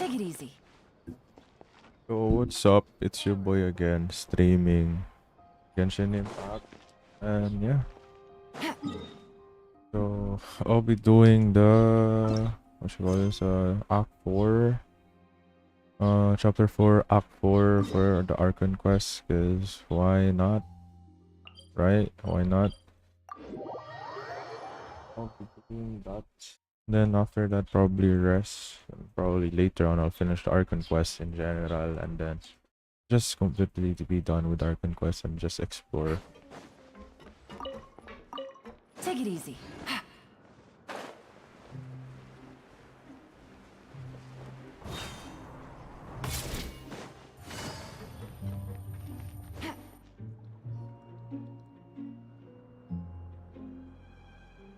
Take it easy. So what's up? It's your boy again, streaming Genshin Impact, and yeah. So I'll be doing the what you call this? Act 4, Chapter 4, Act 4 for the Archon quest. Cause why not? Right? Why not? I'll be doing that. Then after that, probably rest. And probably later on, I'll finish the Archon quest in general, and then just completely to be done with Archon quest and just explore. Take it easy.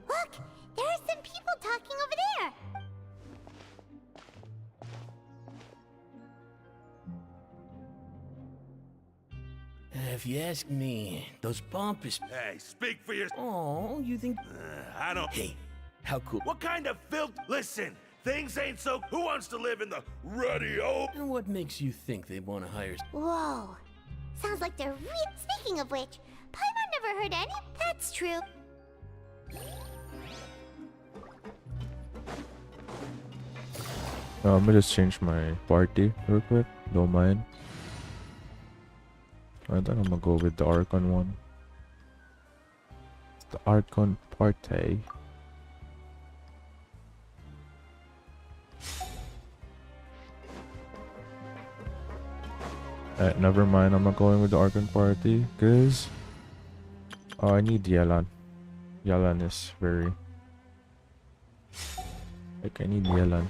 Look, there are some people talking over there. If you ask me, those pompous... Hey, speak for yourself. Oh, you think... I don't. Hey, how cool... What kind of filth? Listen, things ain't so. Who wants to live in the radio? And what makes you think they want to hire... Whoa. Sounds like they're Speaking of which, Paimon never heard any. That's true. I'm gonna just change my party real quick. Don't mind. I think I'm gonna go with the Archon one. The Archon party. Never mind. I'm not going with the Archon party because I need Yelan. Yelan is very like I need Yelan.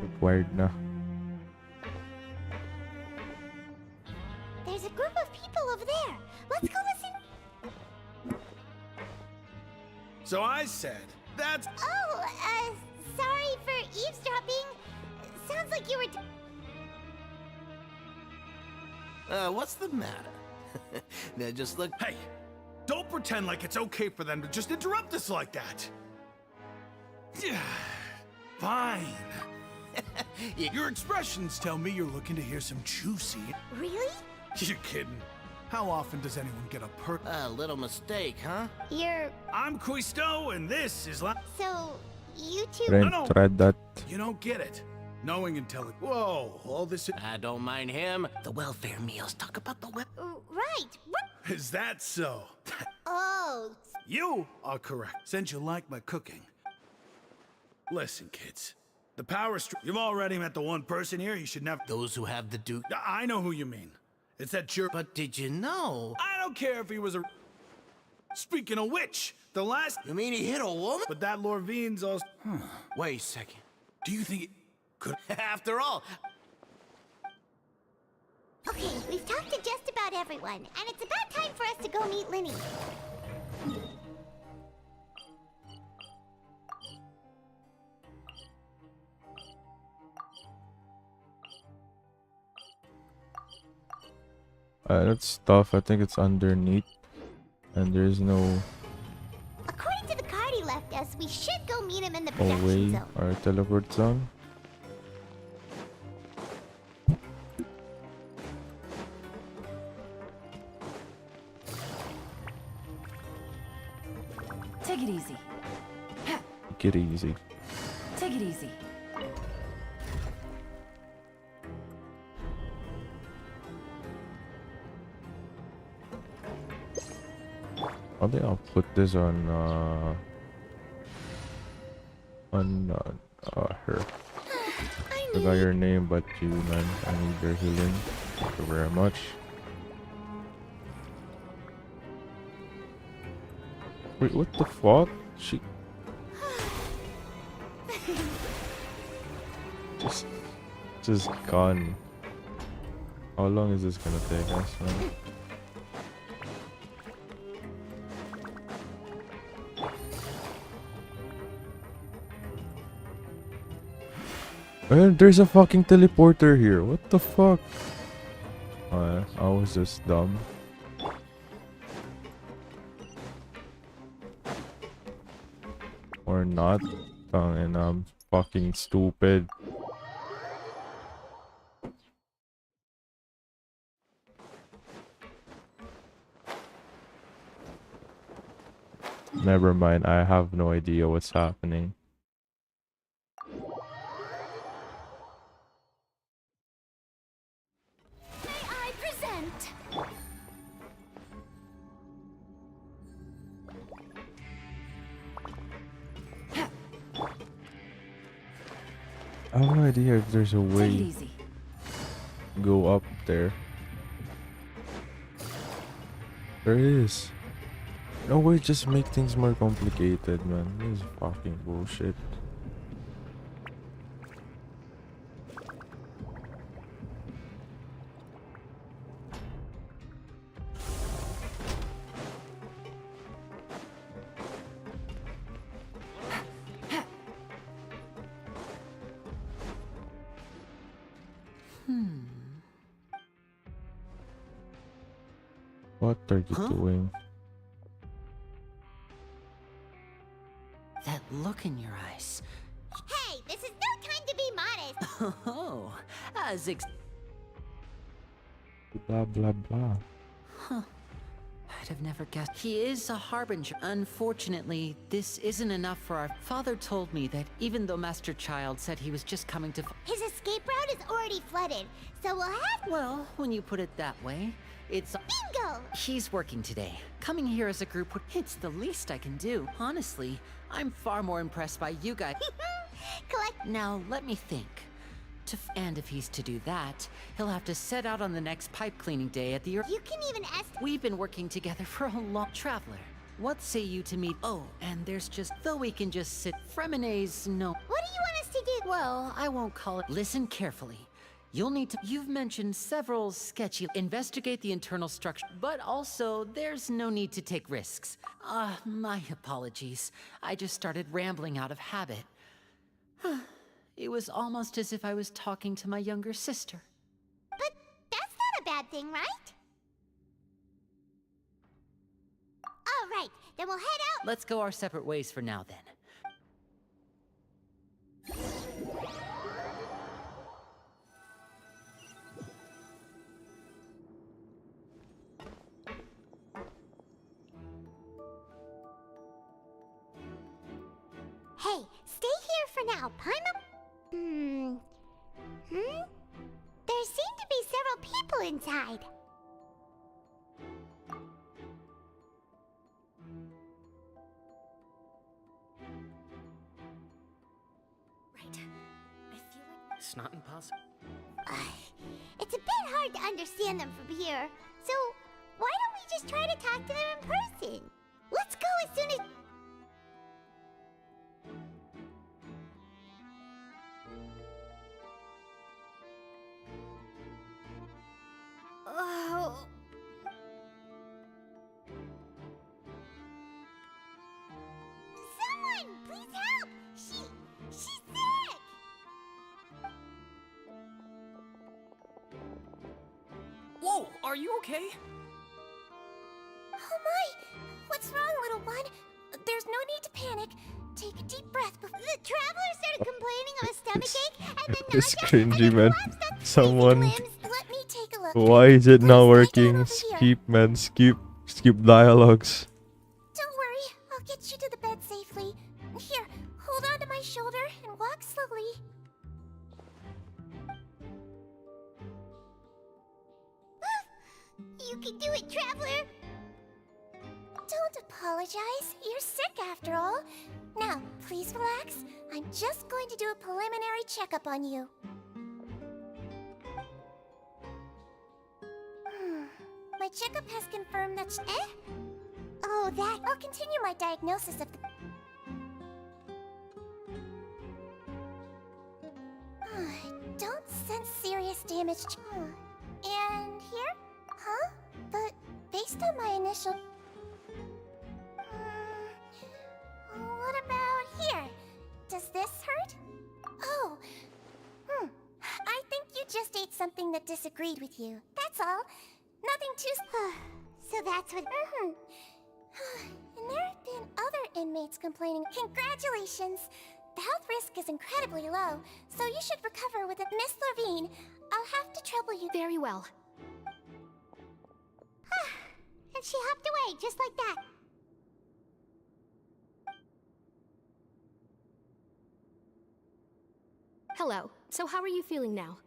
Required na. There's a group of people over there. Let's go listen. So I said, that's. Oh, sorry for eavesdropping. Sounds like you were. what's the matter? Now just look... Hey, don't pretend like it's okay for them to just interrupt us like that. Fine. Your expressions tell me you're looking to hear some juicy. Really? You kidding? How often does anyone get a A little mistake, huh? I'm Quisto, and this is So, you two... Don't tread that. You don't get it. Knowing and telling. Whoa, all this I don't mind him. The welfare meals. Talk about the Right. What? is that so? Oh, You are correct, since you like my cooking. Listen, kids. The power you've already met the one person here you should never. Those who have the duke... I know who you mean. It's that jerk. But did you know... I don't care if he was a. Speaking of which, the last. You mean he hit a woman? But that Lorvine's all. Wait a second. Do you think it could? After all... okay, we've talked to just about everyone, and it's about time for us to go meet Linny. That stuff, I think it's underneath. And there's no According to the card he left us, we should go meet him in the production way zone. or teleport zone. Take it easy. Get easy. Take it easy. I think I'll put this on her. I Forgot your name, but you man, I need your healing. Thank you very much. Wait, what the fuck? She just gone. How long is this gonna take us, man? And there's a fucking teleporter here. What the fuck? I was just dumb. Or not. And I'm fucking stupid. Never mind, I have no idea what's happening. May I present? I have no idea if there's a Take it way easy. to go up there. There is. No way, just make things more complicated, man. This is fucking bullshit. What are you doing? That look in your eyes. Hey, this is no time to be modest. Oh, as Blah blah blah. I'd have never guessed. He is a harbinger. Unfortunately, this isn't enough for our father told me that even though Master Child said he was just coming to His escape route is already flooded, so we'll have well, when you put it that way, it's bingo. he's working today. Coming here as a group, it's the least I can do. Honestly, I'm far more impressed by you guys. Collect. Now, let me think. And if he's to do that, he'll have to set out on the next pipe cleaning day at the You can even We've been working together for a long traveler. What say you to meet? Oh, and there's just though we can just sit Fremonets, no. What do you want us to do? Well, I won't call it. Listen carefully. You'll need to. You've mentioned several sketchy. Investigate the internal structure, but also there's no need to take risks. My apologies. I just started rambling out of habit. It was almost as if I was talking to my younger sister. But that's not a bad thing, right? All right, then we'll head out. Let's go our separate ways for now, then. Hey, stay here for now, Paimon. There seem to be several people inside. Right. I feel like it's not impossible. It's a bit hard to understand them from here, so why don't we just try to talk to them in person? Let's go as soon as... Oh... Someone, please help! She's sick! Whoa, are you okay? Oh my! What's wrong, little one? There's no need to panic. Take a deep breath before... The traveler started complaining of a stomachache, and then It's nausea, and cringy, then man. collapsed on Someone- limbs. Let me take a look. Why is it not Please lie down working? over here. Skip, man. Skip dialogues. Don't worry, I'll get you to the bed safely. Here, hold on to my shoulder and walk slowly. You can do it, traveler! Don't apologize. You're sick after all. Now, please relax. I'm just going to do a preliminary checkup on you. My checkup has confirmed that Oh, that... I'll continue my diagnosis of the... Don't sense serious damage. And here? Huh? But based on my initial... What about here? Does this hurt? Oh. I think you just ate something that disagreed with you. That's all. Nothing too... So that's what... And there have been other inmates complaining. Congratulations! The health risk is incredibly low, so you should recover with it. Miss Levine, I'll have to trouble you. Very well. And she hopped away, just like that. Hello. So how are you feeling now?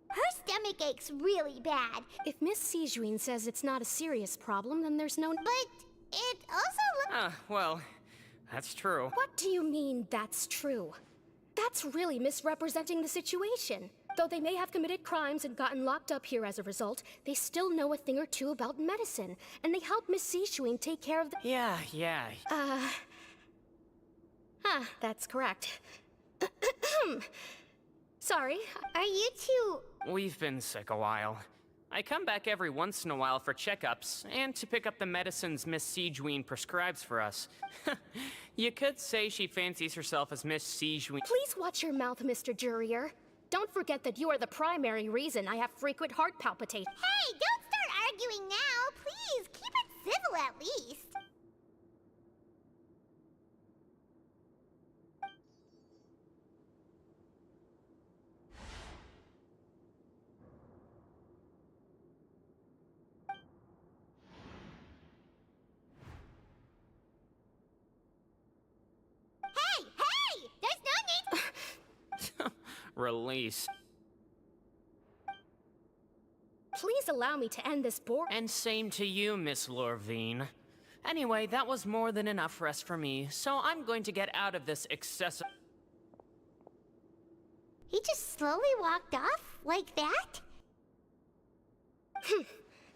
Her stomach aches really bad. If Miss Sijuin says it's not a serious problem, then there's no... But it also looks... Well, that's true. What do you mean, that's true? That's really misrepresenting the situation. Though they may have committed crimes and gotten locked up here as a result, they still know a thing or two about medicine, and they helped Miss Sijuin take care of the... Yeah. That's correct. Sorry. Are you two... We've been sick a while. I come back every once in a while for checkups, and to pick up the medicines Miss Sijuin prescribes for us. You could say she fancies herself as Miss Sijuin. Please watch your mouth, Mr. Jurier. Don't forget that you are the primary reason I have frequent heart palpitations. Hey, don't start arguing now! Please, keep it civil at least. Hey! There's no need... Release. Please allow me to end this bore- And same to you, Miss Lorvine. Anyway, that was more than enough rest for me, so I'm going to get out of this excessive... He just slowly walked off? Like that?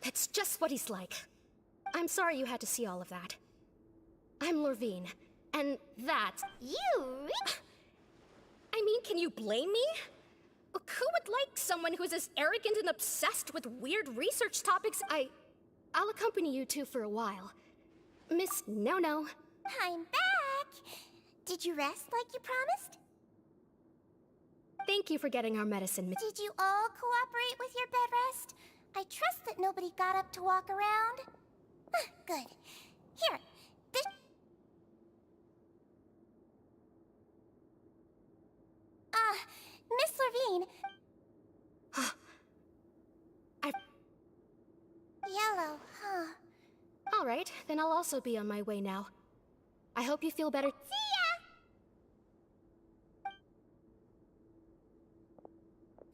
That's just what he's like. I'm sorry you had to see all of that. I'm Lorvine, and that's... You... I mean, can you blame me? Look, who would like someone who's as arrogant and obsessed with weird research topics? I'll accompany you two for a while. Miss No-No. I'm back! Did you rest like you promised? Thank you for getting our medicine. Did you all cooperate with your bed rest? I trust that nobody got up to walk around. Good. Here, this... Miss Levine. Yellow, huh? All right, then I'll also be on my way now. I hope you feel better. See ya!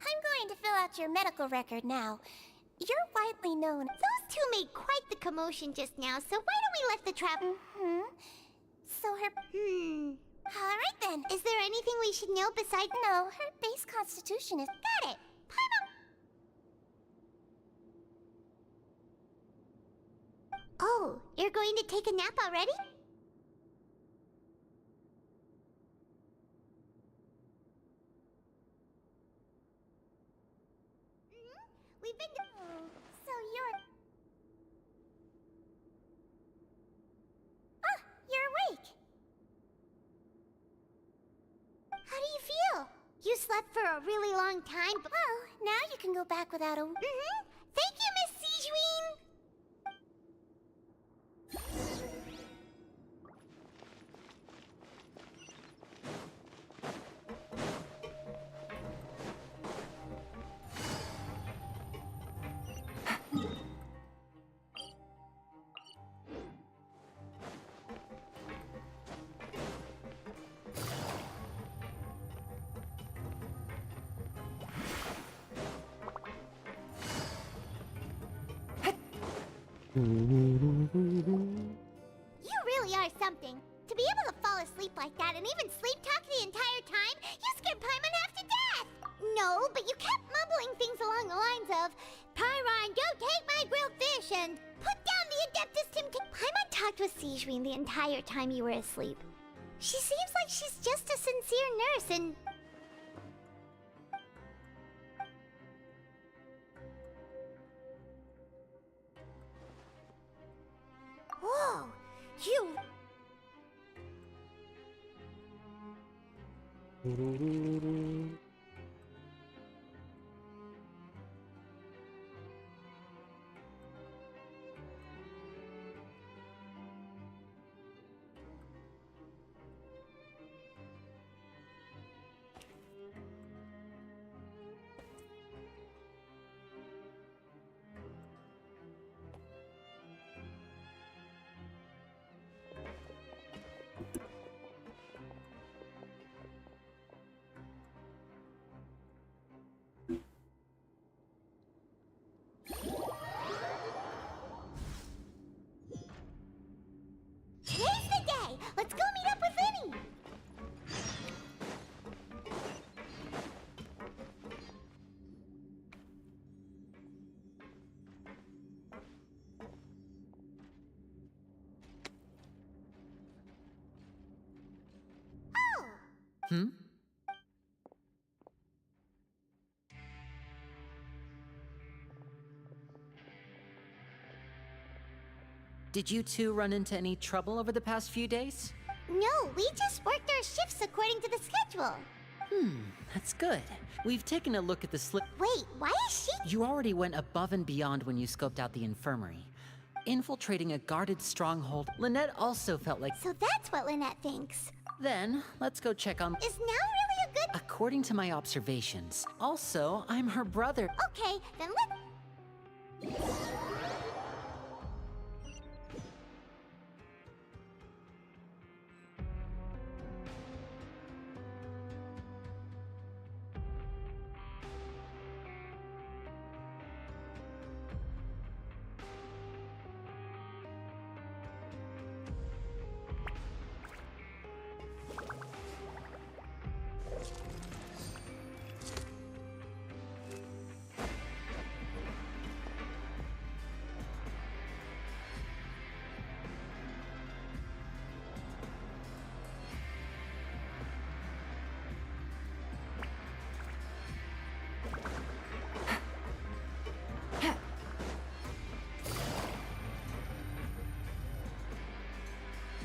I'm going to fill out your medical record now. You're widely known. Those two made quite the commotion just now, so why don't we let the trap... So her... Alright then. Is there anything we should know besides... No, her base constitution is... Got it! Oh, you're going to take a nap already? We've been... So you're... You're awake! How do you feel? You slept for a really long time, but... Well, now you can go back without a... Thank you, Miss Sijuin! You really are something. To be able to fall asleep like that and even sleep talk the entire time, you scared Paimon half to death! No, but you kept mumbling things along the lines of, Pyron, don't take my grilled fish, and put down the Adeptus Timkin. Paimon talked with Sijuin the entire time you were asleep. She seems like she's just a sincere nurse and... Whoa! You... Hmm? Did you two run into any trouble over the past few days? No, we just worked our shifts according to the schedule. That's good. We've taken a look at the slip. Wait, why is she? You already went above and beyond when you scoped out the infirmary. Infiltrating a guarded stronghold, Lynette also felt like... So that's what Lynette thinks. Then, let's go check on... Is now really a good... According to my observations. Also, I'm her brother. Okay, then let...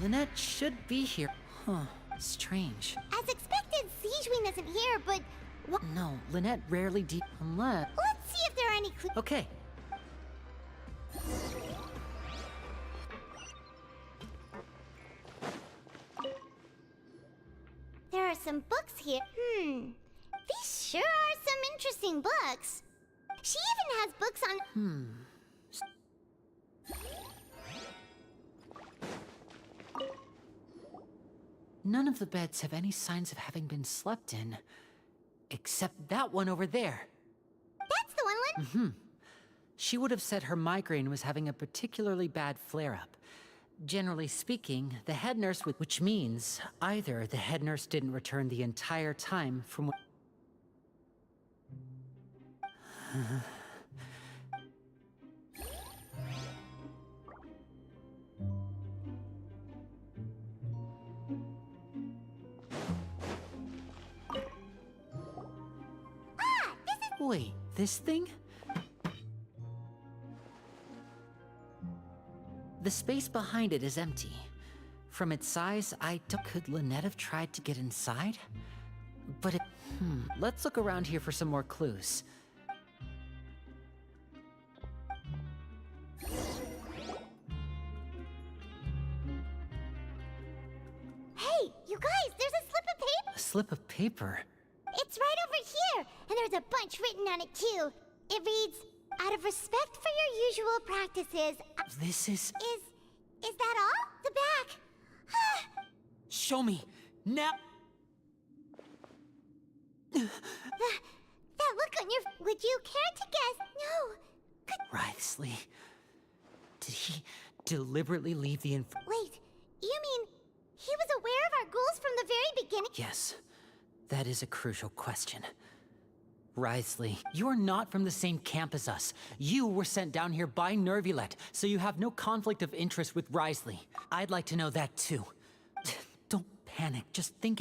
Lynette should be here. Huh, strange. As expected, Siegewein isn't here, but... No, Lynette rarely unless... Let's see if there are any clues. Okay. There are some books here. These sure are some interesting books. She even has books on... None of the beds have any signs of having been slept in. Except that one over there. That's the one, Lynn. She would have said her migraine was having a particularly bad flare-up. Generally speaking, the head nurse would... Which means, either the head nurse didn't return the entire time from... Wait, this thing? The space behind it is empty. From its size, Could Lynette have tried to get inside? But it... Let's look around here for some more clues. Hey, you guys, there's a slip of paper. A slip of paper? It's right over here, and there's a bunch written on it too. It reads, "Out of respect for your usual practices." This is... Is that all? The back. Show me! Now! That look on your... Would you care to guess? No. Wriothesley. Did he deliberately leave the Wait, you mean he was aware of our goals from the very beginning? Yes. That is a crucial question. Wriothesley, you're not from the same camp as us. You were sent down here by Nervulet, so you have no conflict of interest with Wriothesley. I'd like to know that too. Don't panic, just think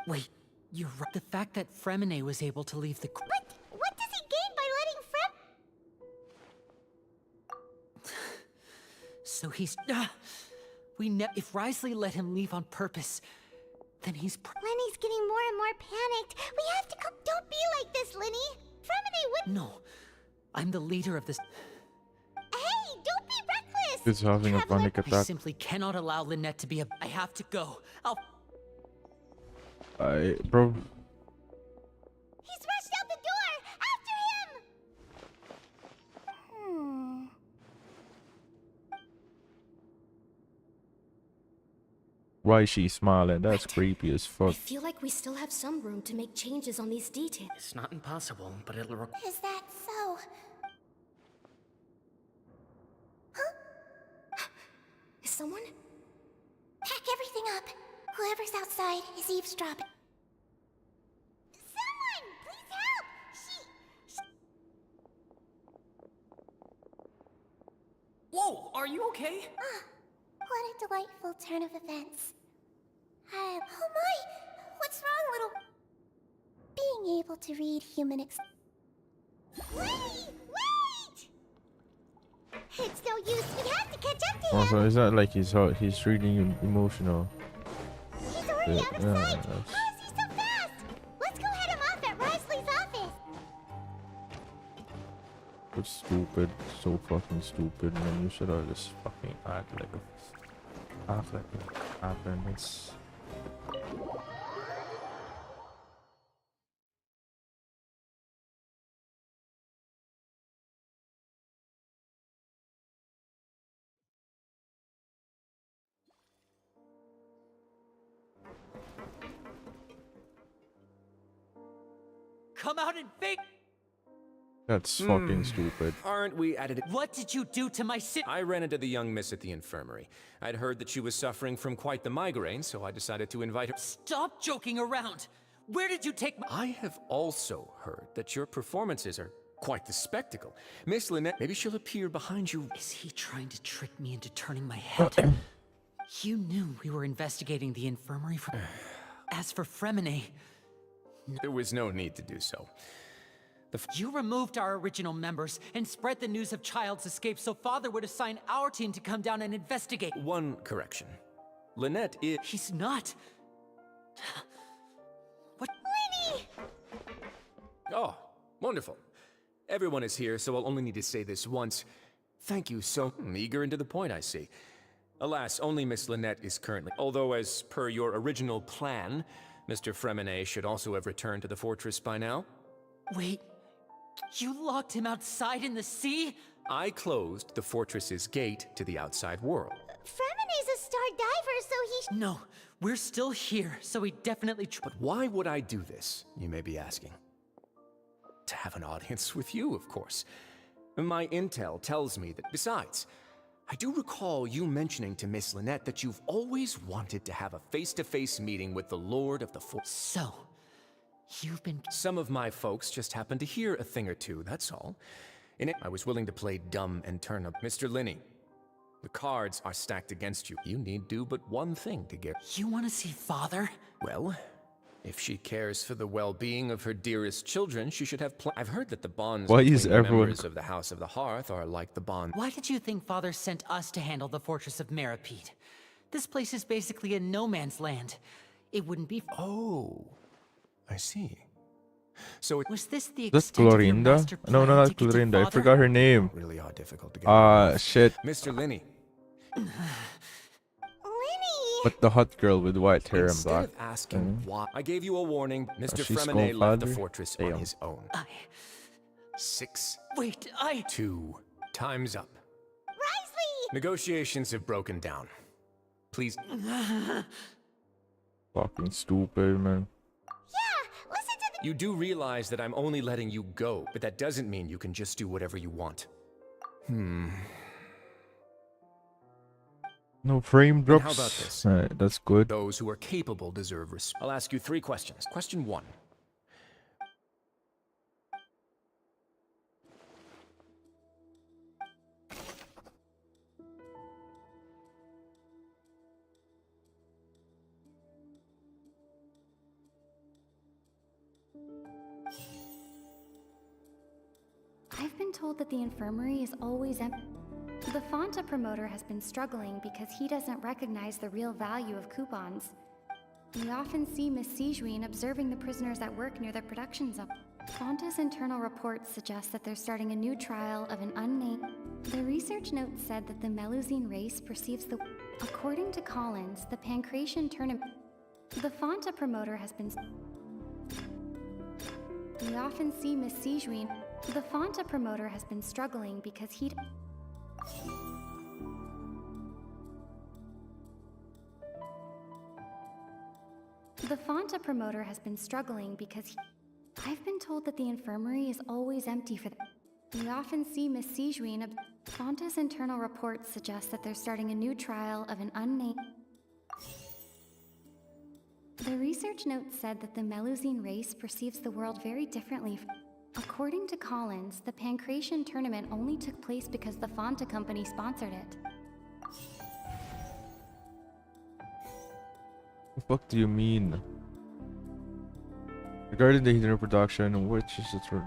Wait, you're right. The fact that Fremine was able to leave the... But what does he gain by letting So he's... If Wriothesley let him leave on purpose, then he's... Lenny's getting more and more panicked. We have to come... Don't be like this, Lenny. Fremine would... No. I'm the leader of this... Hey, don't be reckless! He's having a panic I attack. simply cannot allow Lynette to be a... I have to go. Bro. He's rushed out the door! After him! Why is she smiling? That's creepy as I fuck. feel like we still have some room to make changes on these details. It's not impossible, but it'll require... Is that so? Is someone? Pack everything up. Whoever's outside is eavesdropping. Someone! Please help! Whoa, are you okay? What a delightful turn of events. Oh my! What's being able to read human Wait! It's no use. We have to catch up to him. Also, it's not like he's reading emotional. He's already out of sight. How is he so fast? Let's go head him off at Risley's office. It's stupid, so fucking stupid, man. You should have just fucking act like it happened. It's Come out and fake. that's fucking stupid. Aren't we at it? What did you do to my sit? I ran into the young miss at the infirmary. I'd heard that she was suffering from quite the migraine, so I decided to invite her. Stop joking around. Where did you take my... I have also heard that your performances are quite the spectacle. Miss Lynette, maybe she'll appear behind you. Is he trying to trick me into turning my head? You knew we were investigating the infirmary from... As for Fremine... There was no need to do so. You removed our original members and spread the news of Child's escape so Father would assign our team to come down and investigate. One correction. Lynette is... He's not. What? Lenny! Oh, wonderful. Everyone is here, so I'll only need to say this once. Thank you so... Eager and to the point, I see. Alas, only Miss Lynette is currently... Although, as per your original plan, Mr. Fremine should also have returned to the fortress by now. Wait. You locked him outside in the sea? I closed the fortress's gate to the outside world. Fremine's a star diver, so he No, we're still here, so he definitely... But why would I do this, you may be asking? To have an audience with you, of course. My intel tells me that... Besides, I do recall you mentioning to Miss Lynette that you've always wanted to have a face-to-face meeting with the Lord of the Fortress. So, you've been... Some of my folks just happened to hear a thing or two, that's all. In it, I was willing to play dumb and turn up. Mr. Linney, the cards are stacked against you. You need do but one thing to get... You want to see Father? Well, if she cares for the well-being of her dearest children, she should have I've heard that the bonds Why between is the everyone... members of the House of the Hearth are like the bond... Why did you think Father sent us to handle the Fortress of Meripede? This place is basically a no-man's land. It wouldn't be... Oh, I see. So it Was this the That's extent of your Clorinda? master No, plan not to get to Clorinda. I Father? forgot her name. really are difficult to get. Shit. Mr. Linney, Lenny! But the hot girl with white hair and instead black. of asking why, I gave you a warning. Mr. she's Fremine left the Skullfather? fortress on Damn. his own. I... 6, Wait, 2, time's up. Risley! Negotiations have broken down. Please. Fucking stupid, man. Yeah, listen to the... You do realize that I'm only letting you go, but that doesn't mean you can just do whatever you want. No frame Then drops. how about this? Alright, that's good. Those who are capable deserve respect. I'll ask you 3 questions. Question 1. I've been told that the infirmary is always empty. The Fonta promoter has been struggling because he doesn't recognize the real value of coupons. We often see Miss Sijuin observing the prisoners at work near the production zone. Fonta's internal reports suggest that they're starting a new trial of an unnamed... The research note said that the Melusine race perceives the... According to Collins, the Pancratian tournament... The Fonta promoter has been... We often see Miss Sijuin... The Fonta promoter has been struggling because he... The Fonta promoter has been struggling because he... I've been told that the infirmary is always empty for... We often see Miss Sijuin... Fonta's internal reports suggest that they're starting a new trial of an unnamed... The research note said that the Melusine race perceives the world very differently. According to Collins, the Pancratian tournament only took place because the Fonta company sponsored it. The fuck do you mean? Like, Regarding the hidden reproduction, which is the truth?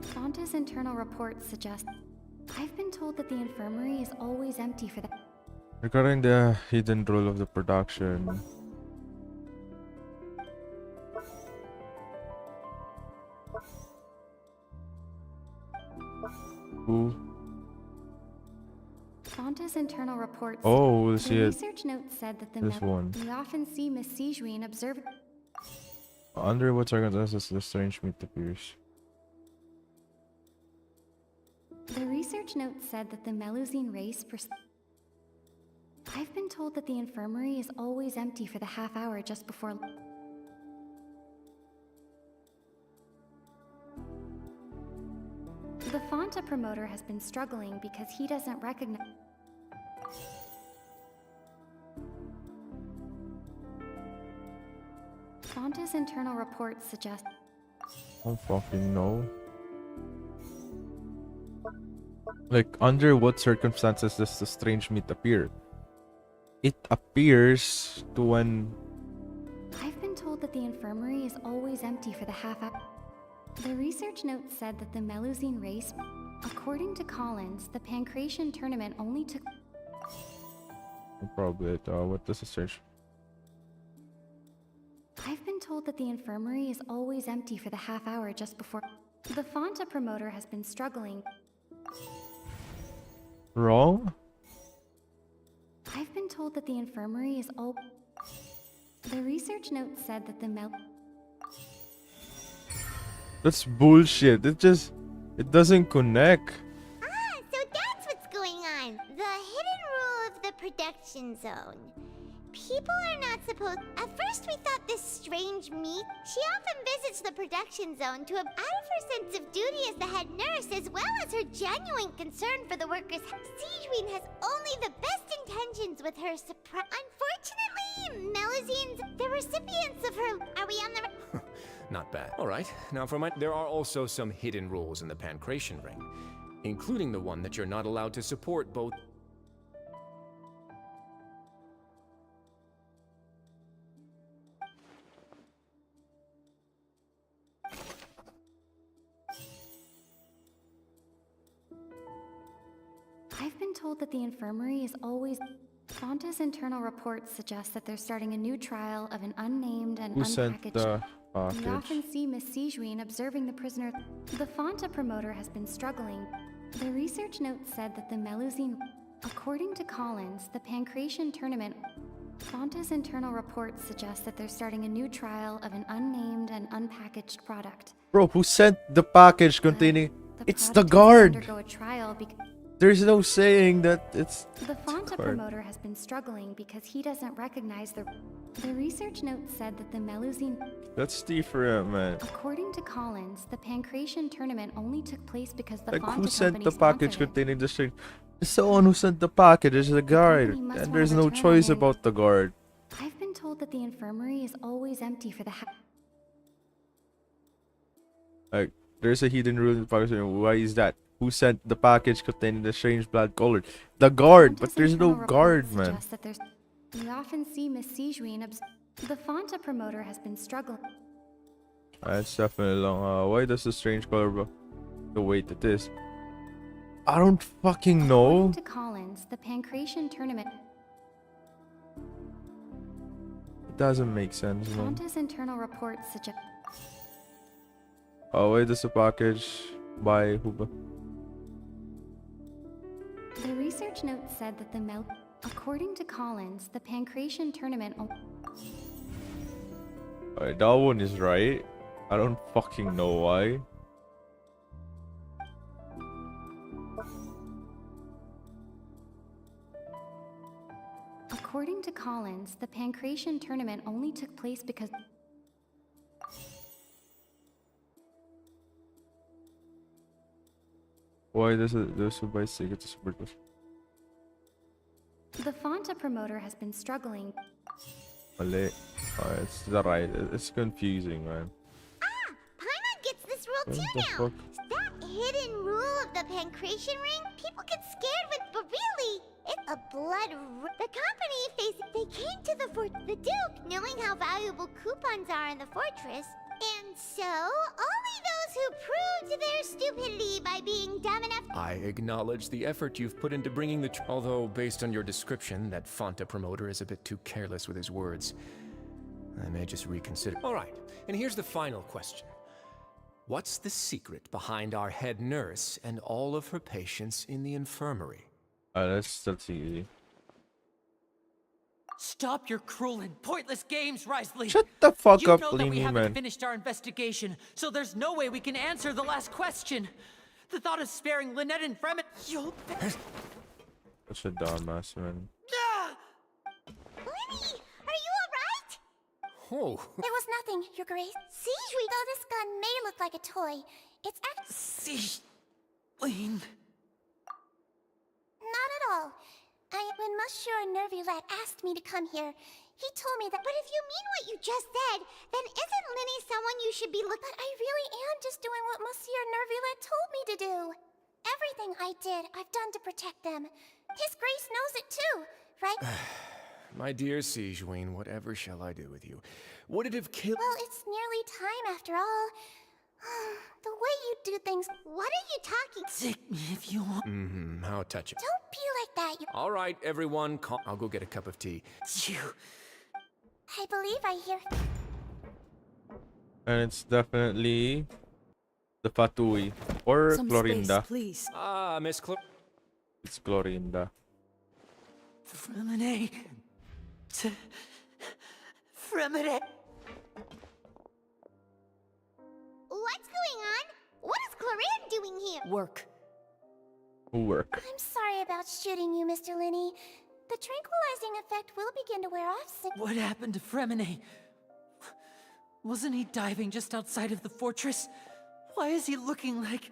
Fonta's internal reports suggest. I've been told that the infirmary is always empty for the. Regarding the hidden rule of the production. Who? Fonta's internal reports. Oh, we'll see the it. research note said that the This one. we often see Miss Sijuin observe. Under what circumstances the strange meat appears? The research note said that the Melusine race. I've been told that the infirmary is always empty for the half hour just before. The Fonta promoter has been struggling because he doesn't recognize. Fonta's internal reports suggest. I don't fucking know. Like, under what circumstances does the strange meat appear? It appears to when. I've been told that the infirmary is always empty for the half hour. The research note said that the Melusine race. According to Collins, the Pancration tournament only took. Probably it. What does the strange? I've been told that the infirmary is always empty for the half hour just before. The Fonta promoter has been struggling. Wrong? I've been told that the infirmary is all. The research note said that the That's bullshit. It doesn't connect. Ah, so that's what's going on. The hidden rule of the production zone. People are not supposed. At first, we thought this strange meat. She often visits the production zone out of her sense of duty as the head nurse, as well as her genuine concern for the workers. Sijuin has only the best intentions with her. Unfortunately, Melusines, the recipients of her. Are we on the? Not bad. All right. Now for my. There are also some hidden rules in the Pancration ring, including the one that you're not allowed to support both. I've been told that the infirmary is always. Fonta's internal reports suggest that they're starting a new trial of an unnamed and Who sent unpackaged. the We package? often see Miss Sijuin observing the prisoner. The Fonta promoter has been struggling. The research note said that the Melusine. According to Collins, the Pancration tournament. Fonta's internal reports suggest that they're starting a new trial of an unnamed and unpackaged product. Bro, who sent the package containing? It's the product has to guard. undergo a trial because. There's no saying that it's. The Fonta guard. promoter has been struggling because he doesn't recognize the. The research note said that the Melusine. That's different, man. According to Collins, the Pancration tournament only took place because the Like, Fonta who sent company the package sponsored it. containing the string? It's the one who sent the package. It's the guard, company must and want there's a no return choice on it. about the guard. I've been told that the infirmary is always empty for the. Like, there's a hidden rule in the package. Why is that? Who sent the package containing the strange blood color? The guard, but Fonta's there's no internal guard, reports man. suggest that there's. We often see Miss Sijuin. The Fonta promoter has been struggling. That's definitely long. Why does the strange color the weight it is? I don't fucking know. According to Collins, the Pancration tournament. It doesn't make sense, man. Fonta's internal reports suggest. Why does the package by who? The research note said that the According to Collins, the Pancration tournament. Alright, that one is right. I don't fucking know why. According to Collins, the Pancration tournament only took place because. Why does it buy tickets to support this? The Fonta promoter has been struggling. Mali. It's the right. It's confusing, man. Ah, Paimon gets this rule What too the now. fuck? That hidden rule of of the Pancration Ring? People get scared but really, it's a the company they came to the Duke knowing how valuable coupons are in the fortress. And so, only those who proved their stupidity by being dumb enough. I acknowledge the effort you've put into bringing the although, based on your description, that Fonta promoter is a bit too careless with his words. I may just reconsider. Alright, and here's the final question. What's the secret behind our head nurse and all of her patients in the infirmary? That's easy. Stop your cruel and pointless games, Risley. Shut the fuck you up, know that we Leamy, haven't man. finished our investigation, so there's no way we can answer the last question. The thought of sparing Lynette and Fremen, you'll... Such a dumbass, man. Lenny, are you alright? Oh, There was nothing, Your Grace. See, though this gun may look like a toy, it's actually Lean. not at all. When Monsieur Nervulette asked me to come here, he told me that. But if you mean what you just said, then isn't Linny someone you should be looking? But I really am just doing what Monsieur Nervulette told me to do. Everything I did, I've done to protect them. His Grace knows it too, right? my dear Sigewinne, whatever shall I do with you? Would it have killed? Well, it's nearly time after all. The way you do things. What are you talking? Take me if you want. How touching. Don't be like that. You. All right, everyone, I'll go get a cup of tea. You. I believe I hear. And it's definitely the Fatui or Clorinda. Please. Ah, Miss It's Clorinda. Fremine. Fremine. What's going on? What is Clorin doing here? Work. Work. I'm sorry about shooting you, Mr. Linney. The tranquilizing effect will begin to wear off soon. What happened to Fremine? Wasn't he diving just outside of the fortress? Why is he looking like...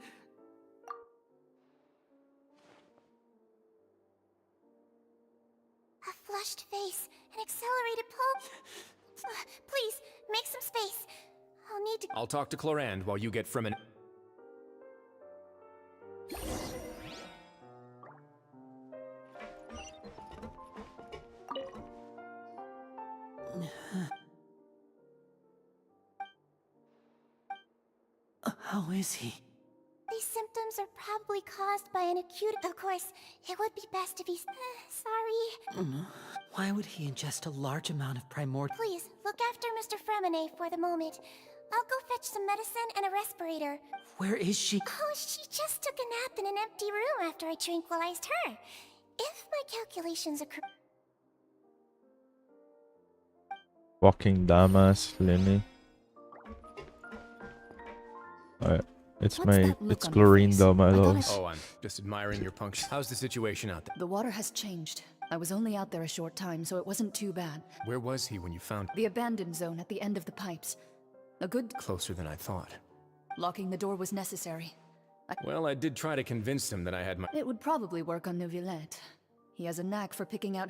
A flushed face, an accelerated pulse. Please, make some space. I'll need to. I'll talk to Clorand while you get Fremen. How is he? These symptoms are probably caused by an acute. Of course, it would be best if he's. Sorry. Why would he ingest a large amount of primordial? Please, look after Mr. Fremine for the moment. I'll go fetch some medicine and a respirator. Where is she? Oh, she just took a nap in an empty room after I tranquilized her. If my calculations are correct. Fucking dumbass, Lenny. Alright, it's What's that look it's on your face? Clorinda, my I thought I loves. Oh, I'm just admiring your puncture. How's the situation out there? The water has changed. I was only out there a short time, so it wasn't too bad. Where was he when you found The abandoned zone at the end of the pipes. A good... Closer than I thought. Locking the door was necessary. Well, I did try to convince him that I had my... It would probably work on Neuvillette. He has a knack for picking out...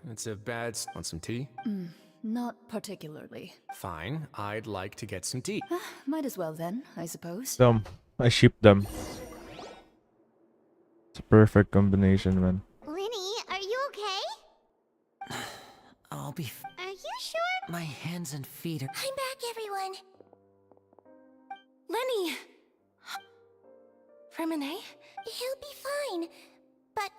It's a bad... Want some tea? Not particularly. Fine, I'd like to get some tea. Might as well then, I suppose. Them. I ship them. It's a perfect combination, man. Linny, are you okay? I'll be... Are you sure? My hands and feet are... I'm back, everyone. Lenny! Fremine? He'll be fine. But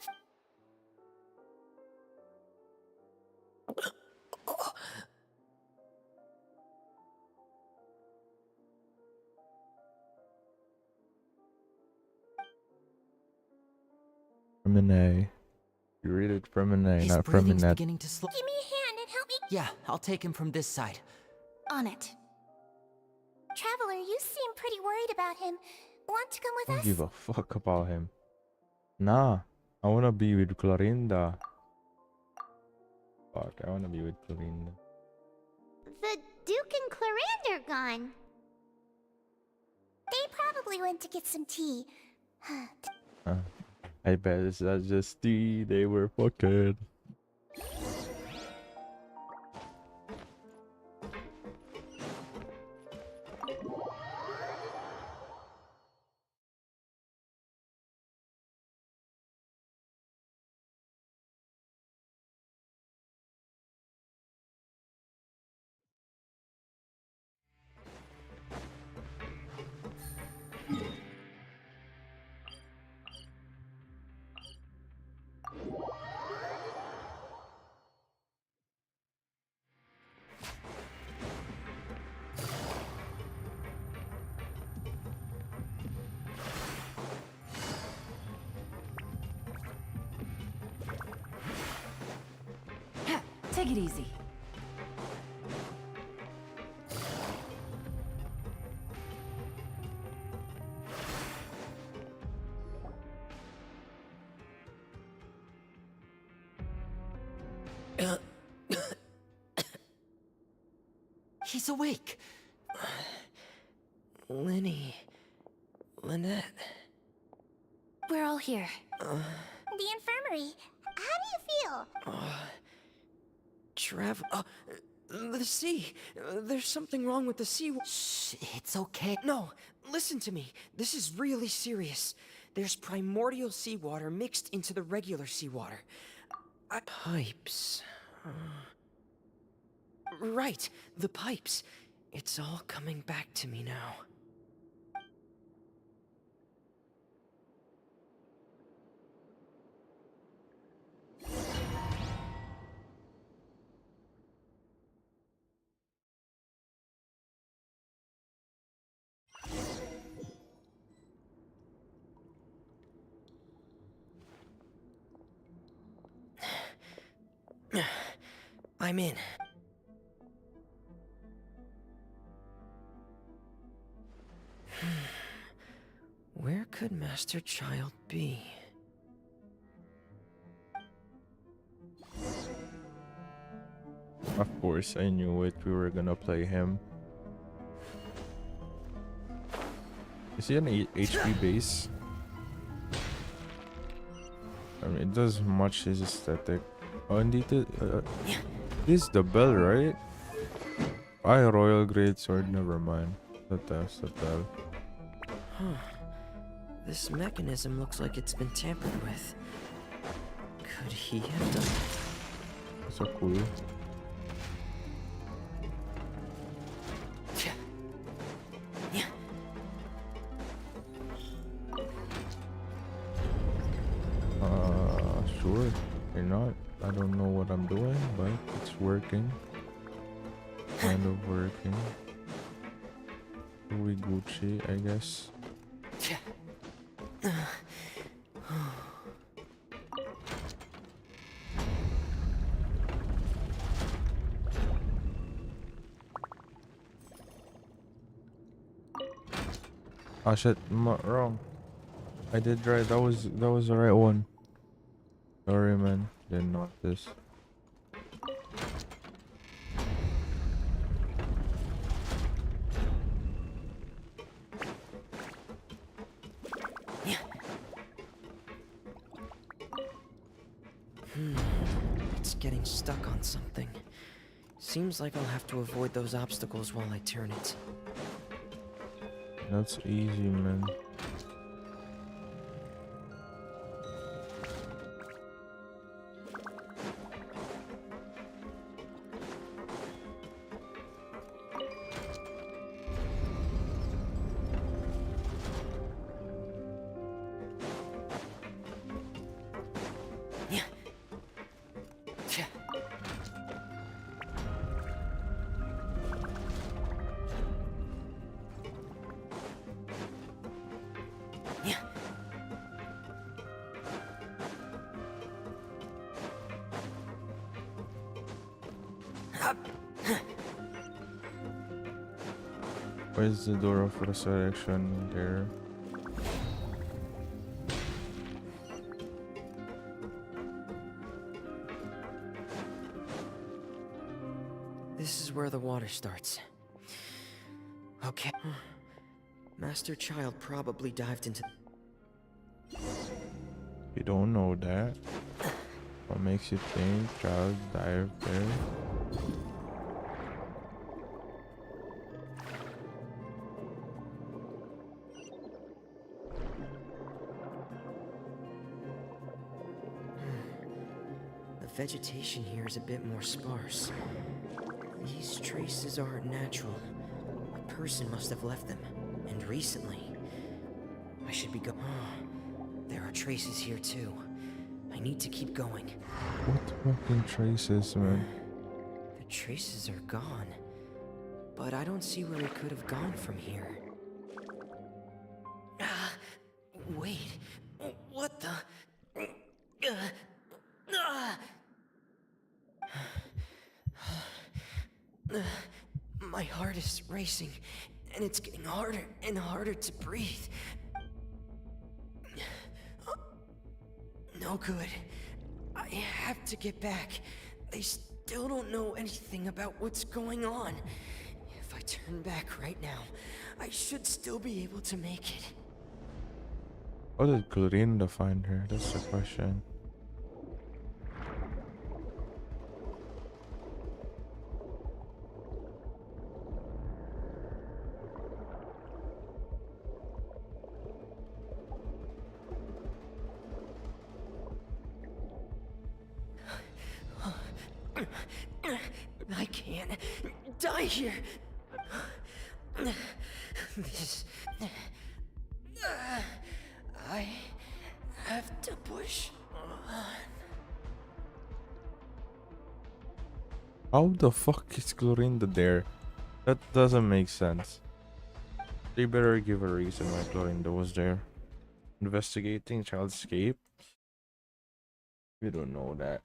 Fremine. You read it Fremine, His not breathing's Freminette. beginning to slow... give me a hand and help me. Yeah, I'll take him from this side. On it. Traveler, you seem pretty worried about him. Want to come I with don't us? give a fuck about him. Nah, I wanna be with Clorinda. Fuck, I wanna be with Clorinda. The Duke and Clorand are gone. They probably went to get some tea. I bet it's not just tea, they were fucking. Take it easy. He's awake. Lynette. We're all here. The infirmary. How do you feel? The sea. There's something wrong with the sea. Shh, it's okay. No, listen to me. This is really serious. There's primordial seawater mixed into the regular seawater. Pipes. Right, the pipes. It's all coming back to me now. I'm in. Where could Master Child be? Of course, I knew it. We were gonna play him. Is he an HP base? I mean, it does much his aesthetic. Oh, indeed, this is the bell, right? Royal Great Sword. Never mind. That's the bell. Huh. This mechanism looks like it's been tampered with. Could he have done it? That's so cool. Sure. You're not. I don't know what I'm doing, but it's working. Kind of working. We Gucci, I guess. Oh shit, wrong. I did right. That was the right one. Sorry, man. Didn't know this. It's getting stuck on something. Seems like I'll have to avoid those obstacles while I turn it. That's easy, man. Where's the door of resurrection there? This is where the water starts. Okay. Master Child probably dived into... You don't know that. What makes you think child dived there? The vegetation here is a bit more sparse. These traces aren't natural. A person must have left them, and recently. I should be go- There are traces here too. I need to keep going. What fucking traces, man? The traces are gone. But I don't see where we could have gone from here. Wait. What the... is racing, and it's getting harder and harder to breathe. No good. I have to get back. They still don't know anything about what's going on. If I turn back right now, I should still be able to make it. How did Clorinda find her? That's the question. I can't die here. I have to push on. How the fuck is Clorinda there? That doesn't make sense. They better give a reason why Clorinda was there. Investigating child escape? We don't know that.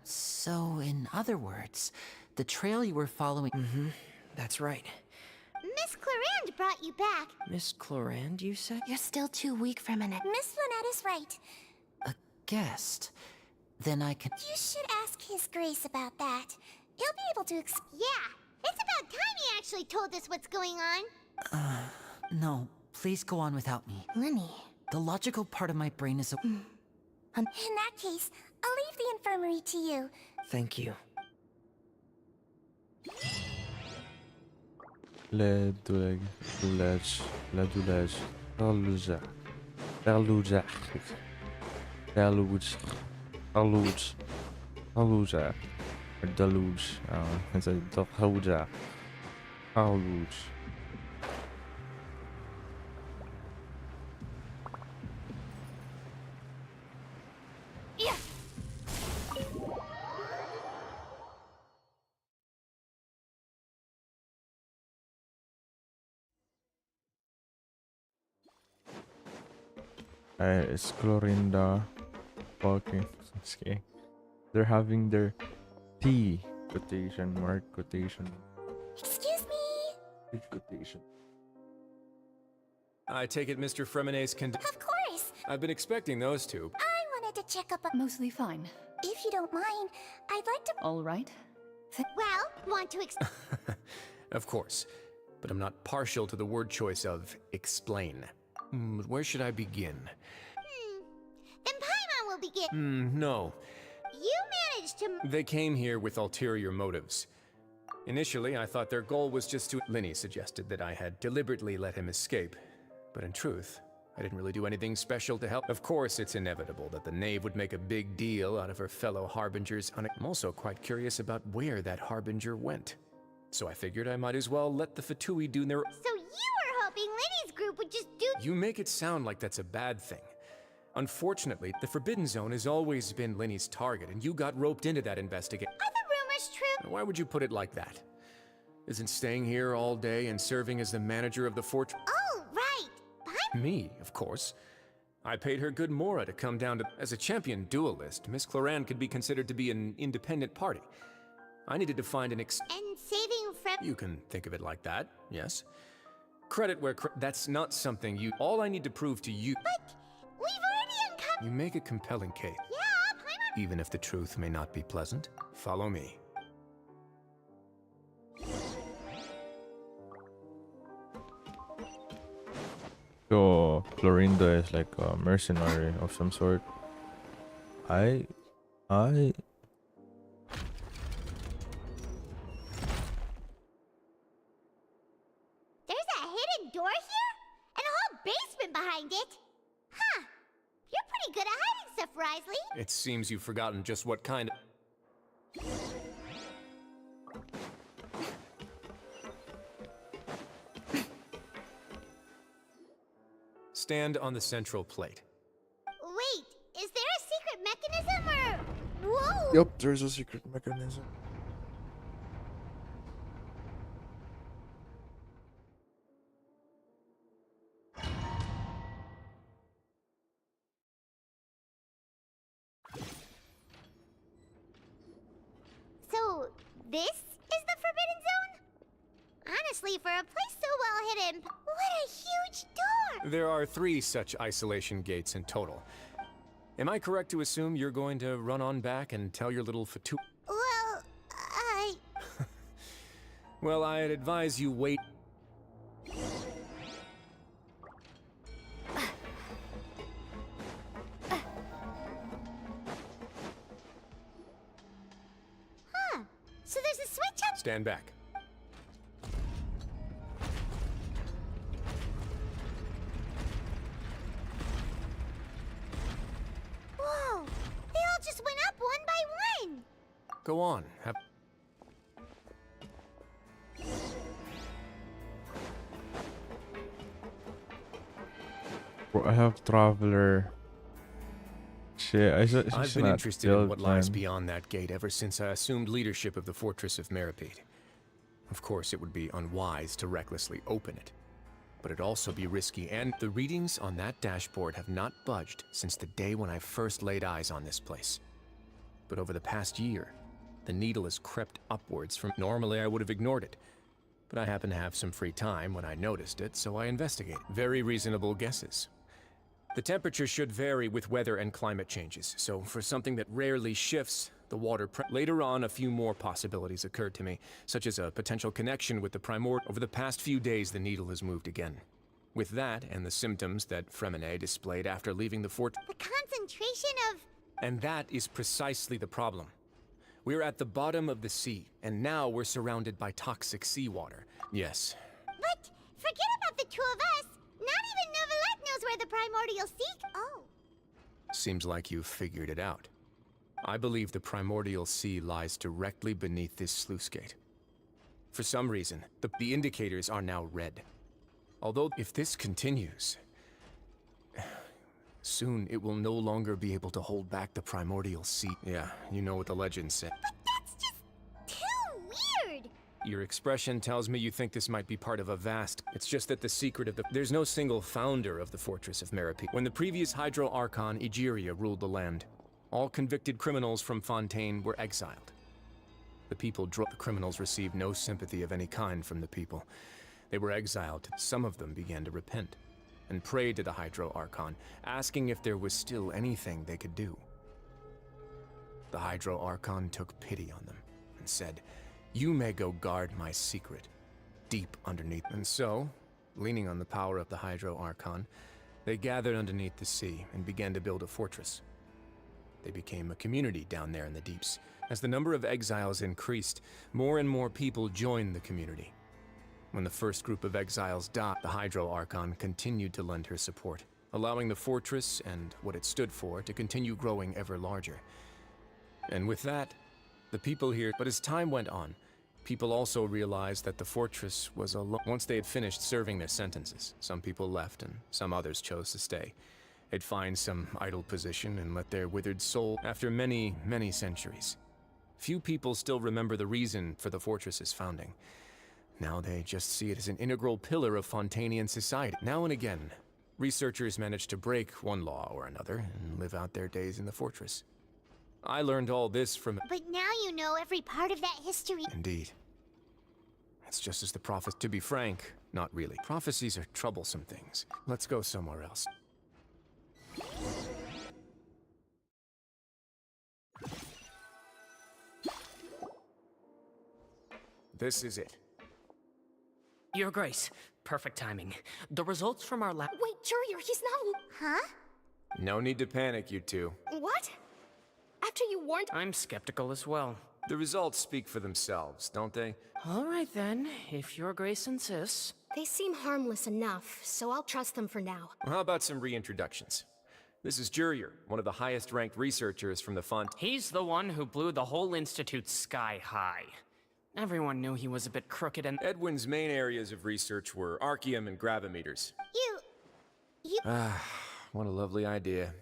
So, in other words, the trail you were following. That's right. Miss Clarand brought you back. Miss Clorand, you said? You're still too weak for Minette. Miss Lynette is right. A guest. Then I can. You should ask His Grace about that. He'll be able to Yeah, it's about time he actually told us what's going on. No, please go on without me. Lenny. The logical part of my brain is. In that case, I'll leave the infirmary to you. Thank you. Le douleg, douleg, le douleg, Perluja, Perluja, Perluj, Perluj, Perluja, or Deluge. It's a Perluja, Perluj. It's Clorinda walking. Okay. They're having their tea quotation mark quotation. Excuse me? Big quotation. I take it Mr. Fremonet's Of course. I've been expecting those two. I wanted to check up on... Mostly fine. If you don't mind, I'd like to... All right. Well, want to Of course. But I'm not partial to the word choice of explain. Where should I begin? Then Paimon will begin. No. You managed to... They came here with ulterior motives. Initially, I thought their goal was just to... Linny suggested that I had deliberately let him escape. But in truth, I didn't really do anything special to help. Of course, it's inevitable that the knave would make a big deal out of her fellow harbingers. I'm also quite curious about where that harbinger went. So I figured I might as well let the Fatui do their... So you were hoping Linny's group would just do... You make it sound like that's a bad thing. Unfortunately, the Forbidden Zone has always been Linny's target, and you got roped into that investigation. Are the rumors true? Why would you put it like that? Isn't staying here all day and serving as the manager of the fortress? Oh, right. Me, of course. I paid her good mora to come down to... As a champion duelist, Miss Clorand could be considered to be an independent party. I needed to find an And saving Frem... You can think of it like that, yes. Credit where that's not something you... All I need to prove to you... But we've already uncovered... You make a compelling case. Yeah, Paimon... Even if the truth may not be pleasant. Follow me. So Clorinda is like a mercenary of some sort. I There's a hidden door here? And a whole basement behind it? Huh. You're pretty good at hiding stuff, Risley. It seems you've forgotten just what kind of... Stand on the central plate. Wait, is there a secret mechanism or... Whoa! Yep, there's a secret mechanism. This is the Forbidden Zone? Honestly, for a place so well hidden, what a huge door! There are 3 such isolation gates in total. Am I correct to assume you're going to run on back and tell your little fatu- Well, Well, I'd advise you wait. So there's a switch on. Stand back. Whoa! They all just went up one by one! Go on. Bro, I have Traveler. Shit, I've been interested in what lies beyond that gate ever since I assumed leadership of the Fortress of Meripede. Of course, it would be unwise to recklessly open it. But it'd also be risky, and the readings on that dashboard have not budged since the day when I first laid eyes on this place. But over the past year, the needle has crept upwards from... Normally, I would have ignored it. But I happened to have some free time when I noticed it, so I investigated. Very reasonable guesses. The temperature should vary with weather and climate changes, so for something that rarely shifts, the water later on, a few more possibilities occurred to me, such as a potential connection with the primordial. Over the past few days, the needle has moved again. With that, and the symptoms that Fremine displayed after leaving the fort... The concentration of... And that is precisely the problem. We're at the bottom of the sea, and now we're surrounded by toxic seawater. Yes. But forget about the 2 of us! Not even Neuvillette knows where the primordial sea... Oh. Seems like you've figured it out. I believe the primordial sea lies directly beneath this sluice gate. For some reason, the indicators are now red. Although, if this continues, soon it will no longer be able to hold back the primordial sea. Yeah, you know what the legend said. But that's just too weird! Your expression tells me you think this might be part of a vast... It's just that the secret of the... There's no single founder of the Fortress of Meripede. When the previous Hydro Archon, Egeria, ruled the land, all convicted criminals from Fontaine were exiled. The criminals received no sympathy of any kind from the people. They were exiled. Some of them began to repent and prayed to the Hydro Archon, asking if there was still anything they could do. The Hydro Archon took pity on them and said, "You may go guard my secret, deep underneath." And so, leaning on the power of the Hydro Archon, they gathered underneath the sea and began to build a fortress. They became a community down there in the deeps. As the number of exiles increased, more and more people joined the community. When the first group of exiles died, the Hydro Archon continued to lend her support, allowing the fortress and what it stood for to continue growing ever larger. And with that, the people here... But as time went on, people also realized that the fortress was once they had finished serving their sentences, some people left and some others chose to stay. They'd find some idle position and let their withered soul... After many, many centuries, few people still remember the reason for the fortress's founding. Now they just see it as an integral pillar of Fontainian society. Now and again, researchers manage to break one law or another and live out their days in the fortress. I learned all this from... But now you know every part of that history. Indeed. It's just as the prophet... To be frank, not really. Prophecies are troublesome things. Let's go somewhere else. This is it. Your Grace, perfect timing. The results from our lab... Wait, Jurier, he's not... Huh? No need to panic, you two. What? After you warned... I'm skeptical as well. The results speak for themselves, don't they? All right then, if Your Grace insists. They seem harmless enough, so I'll trust them for now. Well, how about some reintroductions? This is Jurier, one of the highest-ranked researchers from the He's the one who blew the whole institute sky high. Everyone knew he was a bit crooked and... Edwin's main areas of research were archaeum and gravimeters. You... What a lovely idea.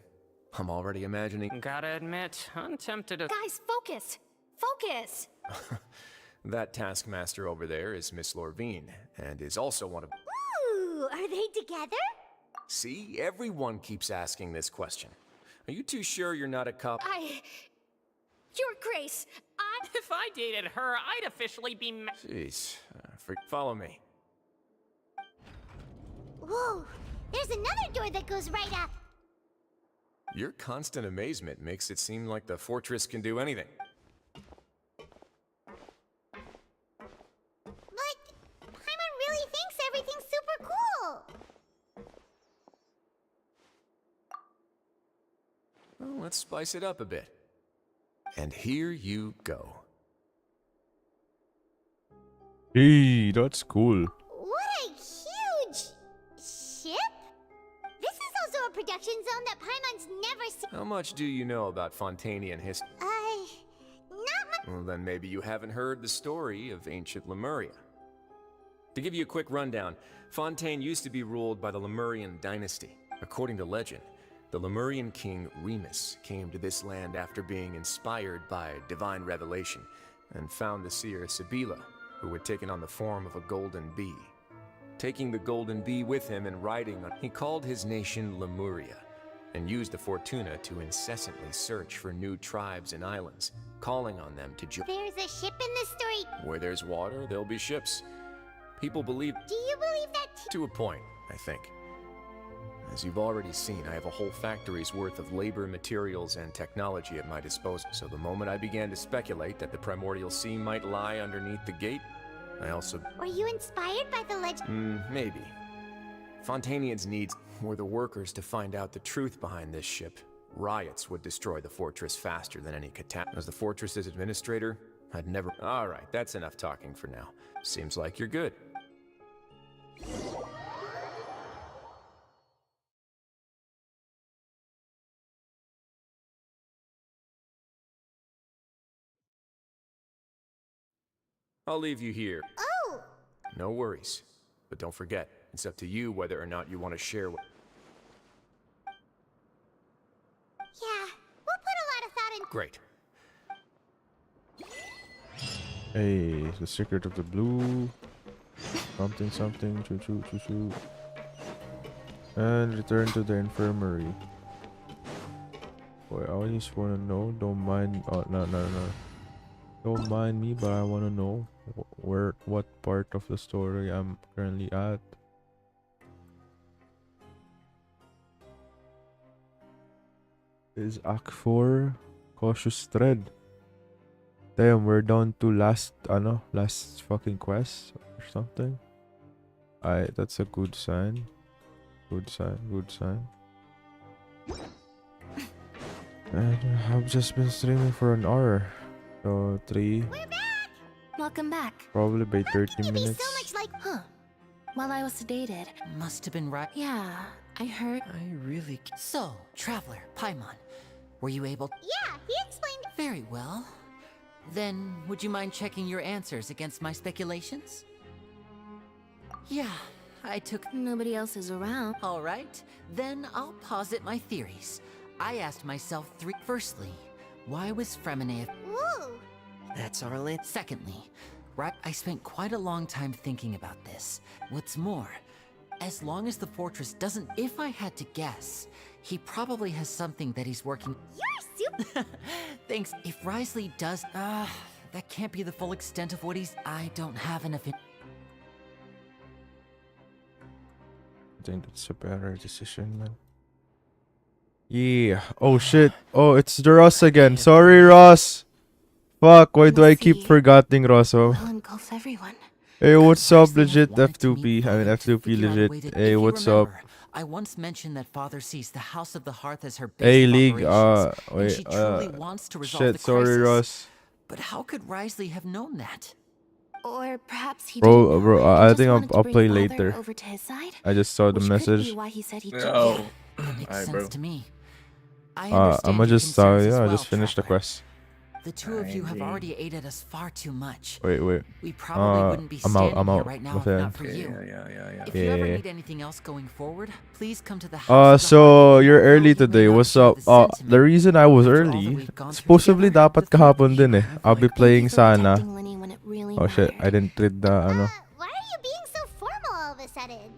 I'm already imagining... Gotta admit, I'm tempted to... Guys, focus! Focus! That taskmaster over there is Miss Lorvine, and is also one of... Ooh, are they together? See? Everyone keeps asking this question. Are you too sure you're not a couple? Your Grace, If I dated her, I'd officially be Jeez. Follow me. Whoa! There's another door that goes right up! Your constant amazement makes it seem like the fortress can do anything. But Paimon really thinks everything's super cool! Well, let's spice it up a bit. And here you go. Hey, that's cool. What a huge ship? This is also a production zone that Paimon's never seen. How much do you know about Fontainian history? Not much. Well, then maybe you haven't heard the story of ancient Lemuria. To give you a quick rundown, Fontaine used to be ruled by the Lemurian dynasty. According to legend, the Lemurian king Remus came to this land after being inspired by divine revelation and found the seer Sibila, who had taken on the form of a golden bee. Taking the golden bee with him and riding on, he called his nation Lemuria and used the Fortuna to incessantly search for new tribes and islands, calling on them to join. There's a ship in this story. Where there's water, there'll be ships. People believe... Do you believe that To a point, I think. As you've already seen, I have a whole factory's worth of labor, materials, and technology at my disposal. So the moment I began to speculate that the primordial sea might lie underneath the gate, I also... Were you inspired by the legend? Maybe. Fontainians' needs were the workers to find out the truth behind this ship. Riots would destroy the fortress faster than any catastrophe. As the fortress's administrator, I'd never... Alright, that's enough talking for now. Seems like you're good. I'll leave you here. Oh! No worries. But don't forget, it's up to you whether or not you want to share what... Yeah, we'll put a lot of thought in. Great. Hey, the secret of the blue. Something, something. Choo choo choo choo. And return to the infirmary. Boy, I just wanna know. Don't mind. Oh, no. Don't mind me, but I wanna know what part of the story I'm currently at. Is Act 4 Cautious Thread. Damn, we're down to last fucking quest or something. That's a good sign. Good sign. And I've just been streaming for an hour. So 3, We're back! Welcome back. probably by 30 It'd be minutes. so much like. Huh. While I was sedated. Must have been right. Yeah, I heard. I really... So, Traveler, Paimon, were you able... Yeah, he explained. Very well. Then, would you mind checking your answers against my speculations? Yeah, I took... Nobody else is around. All right, then I'll posit my theories. I asked myself three... Firstly, why was Fremine... Woo! That's our land. Secondly, right, I spent quite a long time thinking about this. What's more, as long as the fortress doesn't... If I had to guess, he probably has something that he's working... You're super. Thanks. If Risley does... that can't be the full extent of what he's... I don't have enough... I think that's a better decision, man. Yeah. Oh shit. Oh, it's the Ross again. Sorry, Ross. Fuck, why do I keep forgetting Rosso? Will engulf everyone. Hey, what's up, Risley legit wanted to F2P? meet I mean, Father to F2P figure out a way legit. to- Hey, If you what's up? remember, I once mentioned that Father sees the House of the Hearth as her base Hey, of League. operations, and Wait. she truly wants to resolve Shit, the sorry, crisis. Ross. But how could Risley have known that? Or perhaps he Bro, didn't know. bro, He I just think wanted to I'll bring play Father later. Over to his side, I just saw the which could be message. why he said he'd Oh. That makes Alright, sense bro. to me. I I'ma understand your just concerns as I well, just finished the Traveler. quest. The two of you have Alrighty. already aided us far too much. Wait. We probably wouldn't be standing I'm here out. right now if Okay. not for you. Yeah. If you ever Yeah. need anything else going forward, please come to the house. of the So Heart. you're early You may today. not What's share up? the The sentiment. reason I was After all that early, we've gone through supposedly together, dapat the kahapon thought din you eh. have I'll be like- playing Thank you for sana. protecting Lenny when it really Oh shit, I mattered. didn't read the ano. Why are you being so formal all of a sudden?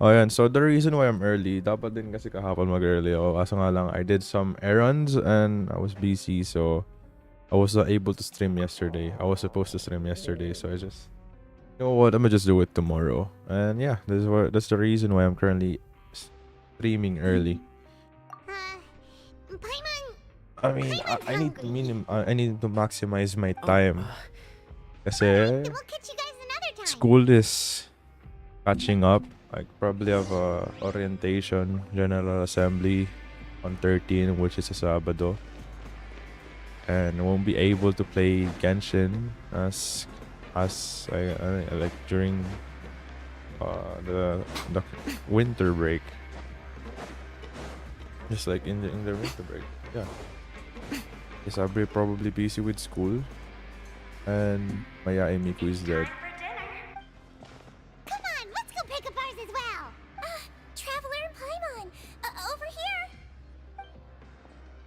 Oh yan, so the reason why I'm early, dapat din kasi kahapon mag-early ako. Kaso nga lang, I did some errands and I was busy, so I was not able to stream yesterday. I was supposed to stream yesterday, so I just, you know what? I'm gonna just do it tomorrow. And yeah, that's the reason why I'm currently streaming early. Paimon, I mean, I need to I need to maximize my time. Kasi we'll catch you guys another time. school is catching up. I probably have a orientation, general assembly on 13, which is a Sabado. And I won't be able to play Genshin as I like during the winter break. Just like in the winter break. Yeah. Because I'll be probably busy with school. And Maya Miku is dead. Come on, let's go pick up ours as well. Traveler and Paimon, over here.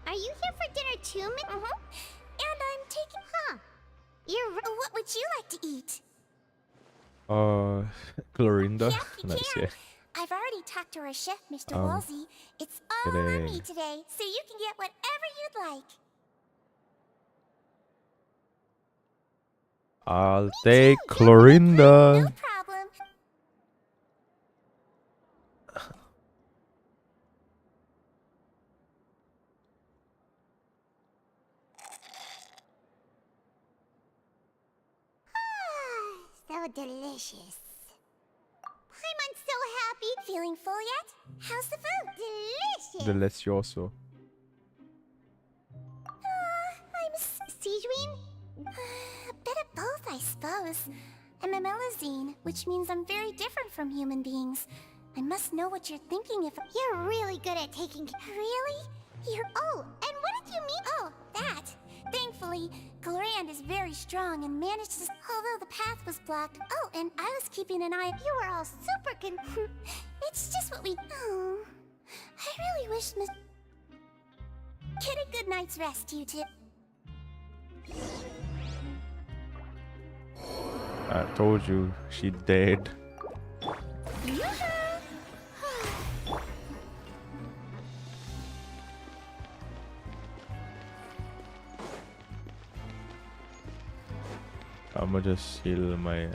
Are you here for dinner too, And I'm taking, what would you like to eat? Clorinda. Yes, you Nice, can. yeah. I've already talked to our chef, Mr. Wolsey. It's all on kidding. me today, so you can get whatever you'd like. I'll take Clorinda. No problem. So delicious. I'm so happy. Feeling full yet? How's the food? Delicious. Delicioso. I'm Sijuin? A bit of both, I suppose. I'm a Melazine, which means I'm very different from human beings. I must know what you're thinking if you're really good at taking. Really? Oh, and what did you mean? Oh, that. Thankfully, Glorand is very strong and managed to. Although the path was blocked. Oh, and I was keeping an eye. You were all super It's just what we. Oh, I really wish Miss. Get a good night's rest, you two. I told you, she dead. I'ma just heal my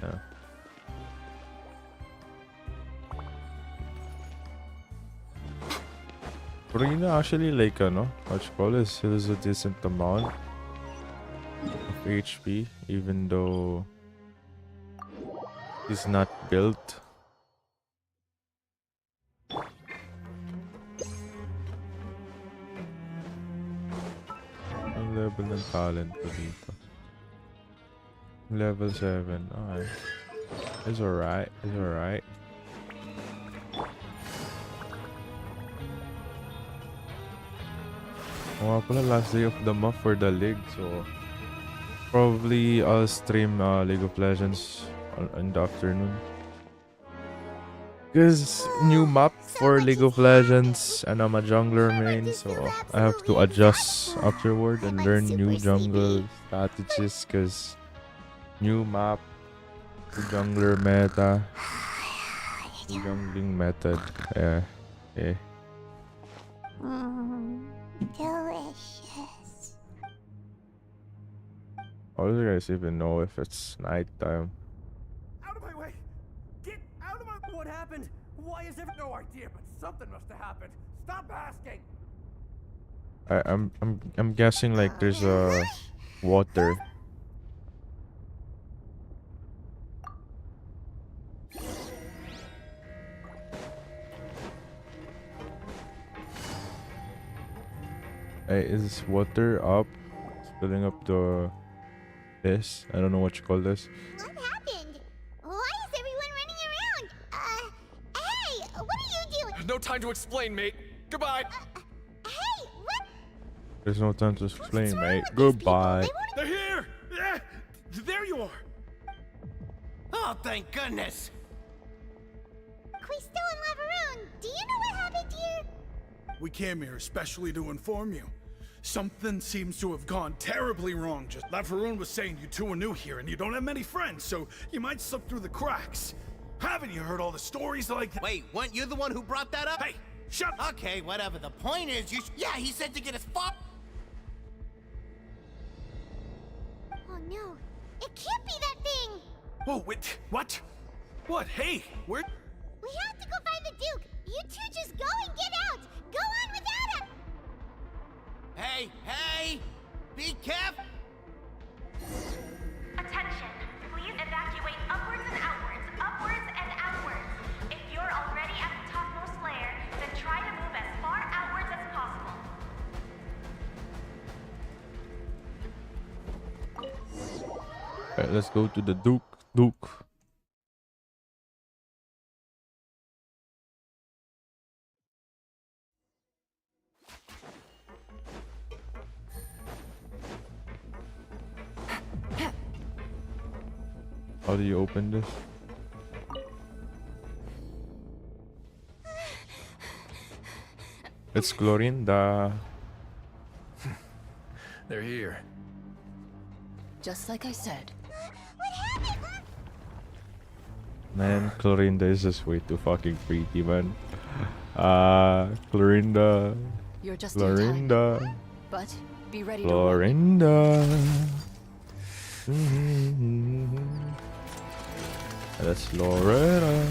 Corina actually like what you call this, heals a decent amount of HP even though he's not built. Ang level ng talent ko dito. Level 7. Alright. It's alright. It's alright. Oh, pala last day of the month for the league, so probably I'll stream League of Legends in the afternoon. Because new map for League of Legends and I'm a jungler main, so I have to adjust afterward and learn new jungle strategies because new map, jungler meta, jungling method. Yeah. Delicious. How do you guys even know if it's nighttime? Out of my way! Get out of my... What happened? Why is there no idea, but something must have happened. Stop asking! I'm guessing like there's a water. Hey, is water up? Filling up the this? I don't know what you call this. What happened? Why is everyone running around? Hey, what are you doing? There's no time to explain, mate. Goodbye. Hey, what? There's no time to explain, mate. Goodbye. They're here! Yeah! There you are! Oh, thank goodness! Quisto and Lavaroon, do you know what happened here? We came here especially to inform you. Something seems to have gone terribly wrong. Just Lavaroon was saying you two are new here and you don't have many friends, so you might slip through the cracks. Haven't you heard all the stories like that? Wait, weren't you the one who brought that up? Hey, shut up! Okay, whatever. The point is, yeah, he said to get us no. It can't be that thing! Whoa, wait, what? What? Hey, where? We have to go find the Duke! You two just go and get out! Go on without him! Hey, hey! Be careful! Attention! Please evacuate upwards and outwards, upwards and outwards. If you're already at the topmost layer, then try to move as far outwards as possible. Alright, let's go to the Duke. How do you open this? It's Clorinda. They're here. Just like I said. Man, Clorinda is just way too fucking pretty, man. Clorinda. You're just Clorinda. in time. But be ready to Clorinda. That's Loretta.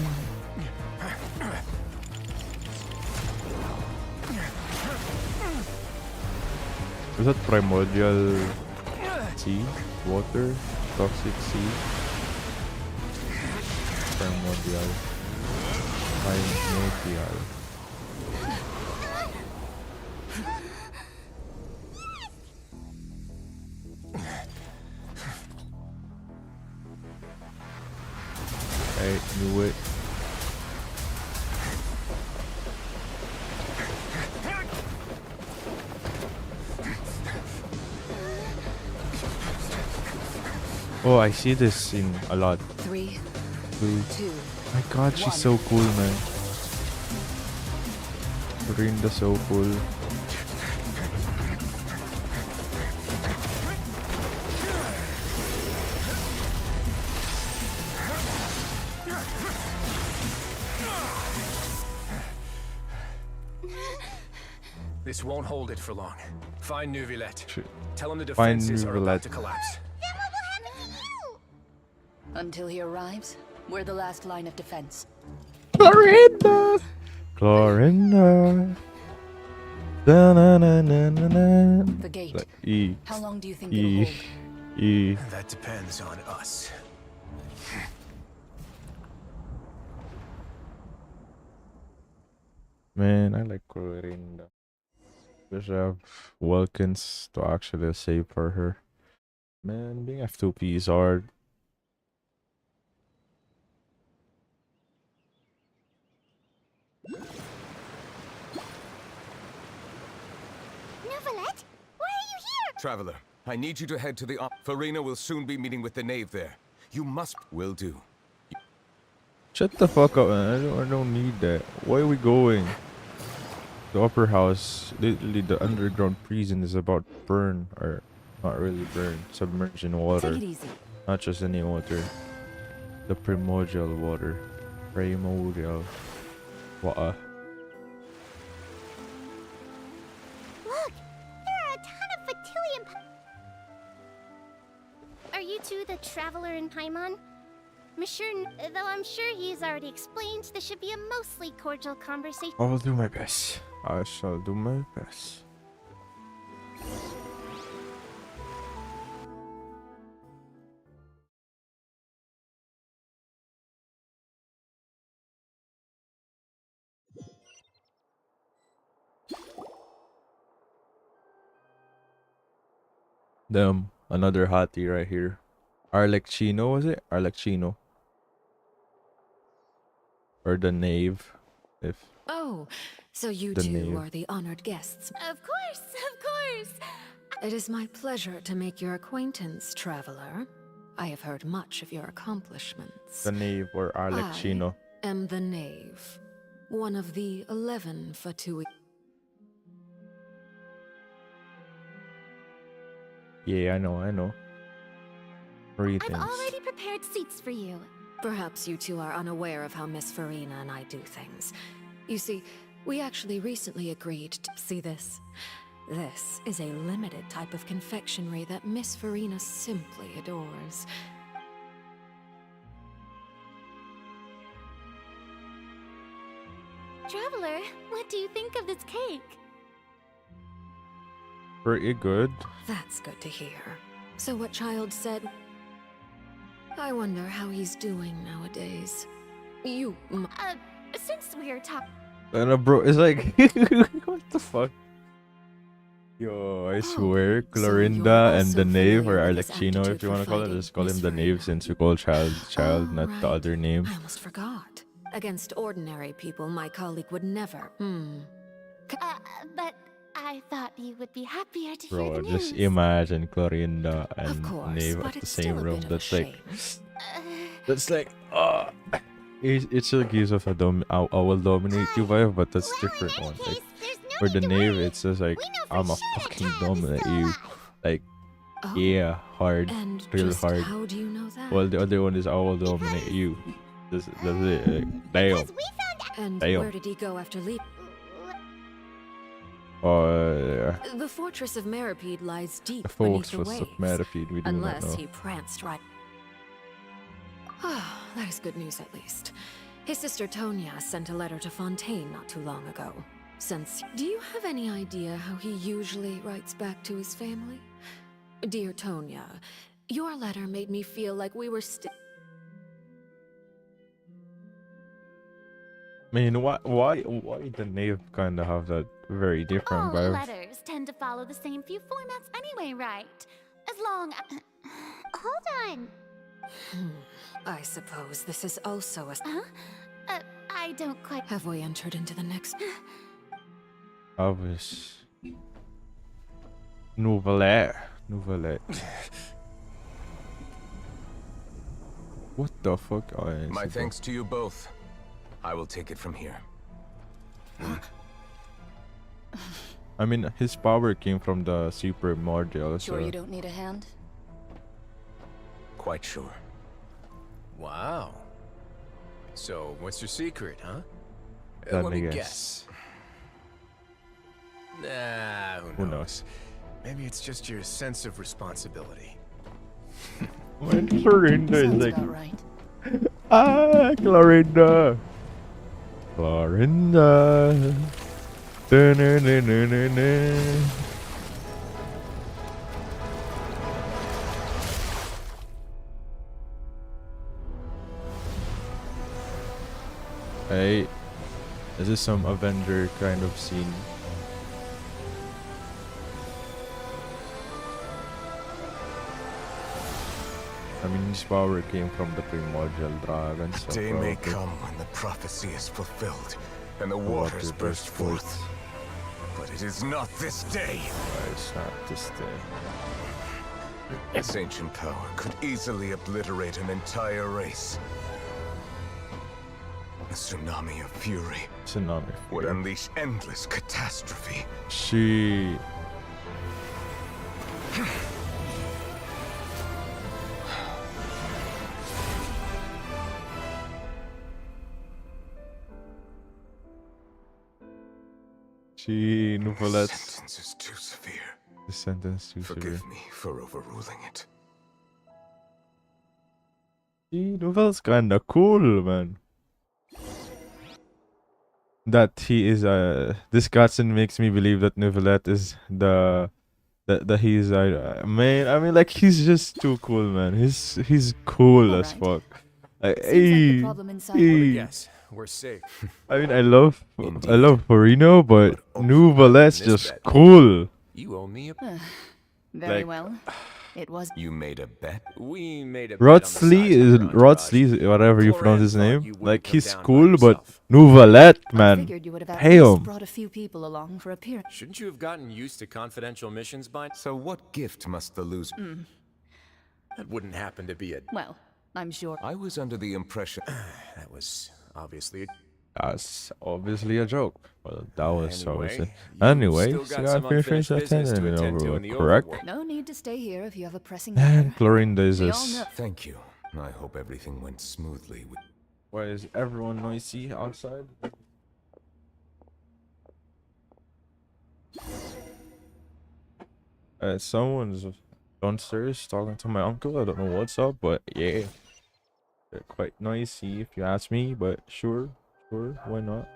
Is that primordial sea? Water? Toxic sea? Primordial. Primordial. I knew it. Oh, I see this in a lot. 3, 2. 2. My God, she's so cool, man. Rinda so cool. This won't hold it for long. Find Neuvillette. Tell him the Find defenses are about to Neuvillette. collapse. Then what will happen to you? Until he arrives, we're the last line of defense. Clorinda! Clorinda! Da-na-na-na-na-na. The gate. Like, E. How long do you think E. it'll hold? E. That depends on us. Man, I like Clorinda. Wish I have Wilkins to actually save for her. Man, being F2P is hard. Neuvillette? Why are you here? Traveler, I need you to head to the Farina will soon be meeting with the knave there. You must... Will do. Shut the fuck up, man. I don't need that. Where are we going? The upper house, literally the underground prison is about burn, or not really burn, submerged in water. Take it easy. Not just any water. The primordial water. Primordial water. Look! There are a ton of Fatilium... Are you two the traveler in Paimon? Though I'm sure he's already explained, this should be a mostly cordial conversation. I'll do my best. I shall do my best. Damn, another hottie right here. Arlecchino, was it? Arlecchino. Or the knave, if... Oh, so you The two knave. are the honored guests. Of course, of course! It is my pleasure to make your acquaintance, traveler. I have heard much of your accomplishments. The knave or Arlecchino. I am the knave, one of the 11 Fatui. Yeah, I know. Greetings. I've already prepared seats for you. Perhaps you two are unaware of how Miss Farina and I do things. You see, we actually recently agreed to see this. This is a limited type of confectionery that Miss Farina simply adores. Traveler, what do you think of this cake? Pretty good. That's good to hear. So what Child said... I wonder how he's doing nowadays. Since we're talking... And bro, it's like, what the fuck? Yo, I swear, Clorinda and the Knave, or Arlecchino if you want to call it, just call him the Knave since we call Child, not the other name. I almost forgot. Against ordinary people, my colleague would never. But I thought you would be happier to hear Bro, the news. just imagine Clorinda and Of course, Knave but at the it's same still a room. bit of a That's like, shame. that's like, it still gives off a I will dominate you vibe, but that's different one. Like, for the Knave, it's just like, I'm a fucking dominate you. Like, yeah, hard, And real just hard. how do you know that? Well, the other one is I will dominate you. That's it. Like, damn. And Damn. where did he go after leaving? The fortress of Meripede lies deep The beneath folks the was waves. Meripede, we do not Unless know. he pranced right. That is good news at least. His sister Tonya sent a letter to Fontaine not too long ago. Do you have any idea how he usually writes back to his family? Dear Tonya, your letter made me feel like we were still... I mean, why the Knave kind of have that very different All vibe? letters tend to follow the same few formats anyway, right? As long... Hold on. I suppose this is also a... Huh? I don't quite... Have we entered into the next... Obvious. Nouvelle. What the fuck? Oh, yeah, My it's thanks to you both. I will take it from here. I mean, his power came from the super module, Sure so... you don't need a hand? Quite sure. Wow. So, what's your secret, huh? Let Let me me guess. guess. Nah, Who knows? Maybe it's just your sense of responsibility. When Clorinda is Sounds like, about right. Clorinda. Clorinda. Da-na-na-na-na-na. Hey, is this some Avenger kind of scene? I mean, his power came from the primordial dragon, so Day may probably come when the prophecy is fulfilled and the the waters water burst forth. But it is not this day. It's not this day. Its ancient power could easily obliterate an entire race. A tsunami of fury Tsunami would fury. unleash endless catastrophe. She... Nouvelle. Sentence is too severe. The sentence too severe. Forgive me for overruling it. Nouvelle's kinda cool, man. That he is this cutscene makes me believe that Nouvellette is that he's man. I mean, like, he's just too cool, man. He's cool as fuck. Like, hey, Yes, we're safe. I mean, I love Farino, but Nouvellette's just cool. You owe me a... Very Like- well. It was... You made a bet? We made a Rodsley is whatever you pronounce his name. Like, he's cool, but Nouvellette, man. Figured you would have at least Damn. brought a few people along for appearance. Shouldn't you have gotten used to confidential missions by... So what gift must the loser... That wouldn't happen to be a... Well, I'm sure. I was under the impression... That was obviously a... That's obviously a joke. Well, that was obviously. you Anyway, still so got got some finished unfinished business to attending attend to in over, the correct? overworld. No need to stay here if you have a pressing And matter. Clorinda is We all this. know. Thank you. I hope everything went smoothly with... Why is everyone noisy outside? Someone's downstairs talking to my uncle. I don't know what's up, but yeah. They're quite noisy if you ask me, but sure, why not?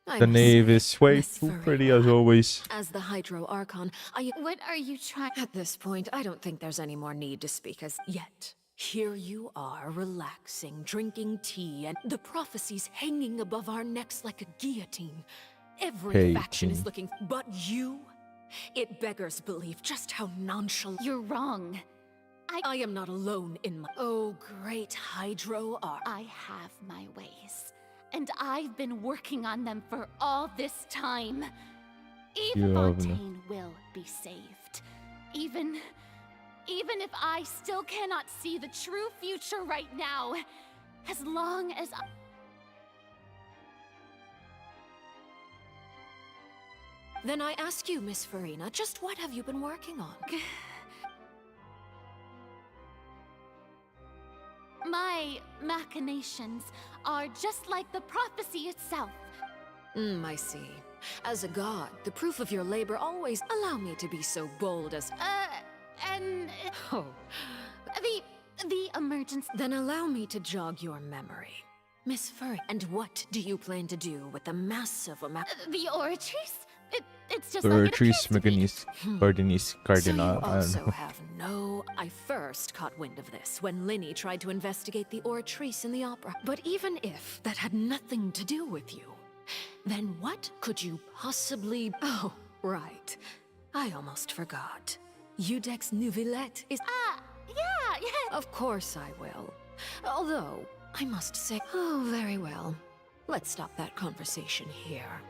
I The must knave say, is way Miss too pretty as Farina, always. as the Hydro Archon, What are you trying? At this point, I don't think there's any more need to speak as yet. Here you are, relaxing, drinking tea, and the prophecies hanging above our necks like a guillotine. Every faction is looking, but you? It beggars belief just how nonchalant. You're wrong. I am not alone in my. Oh, great Hydro Archon. I have my ways, and I've been working on them for all this time. Eve Fontaine will be saved. Even if I still cannot see the true future right now, as long as I... Then I ask you, Miss Farina, just what have you been working on? My machinations are just like the prophecy itself. I see. As a god, the proof of your labor always allow me to be so bold as... Oh. The emergence... Then allow me to jog your memory. Miss Farina, and what do you plan to do with the massive amount... The oratrice? It's just The like Oratrice Mechanis Cardinis Cardinal. So you also have no... I first caught wind of this when Linny tried to investigate the Oratrice in the opera. But even if that had nothing to do with you, then what could you possibly... Oh, right. I almost forgot. Udex Nouvillette is... Yeah. Of course I will. Although, I must say... Oh, very well. Let's stop that conversation here.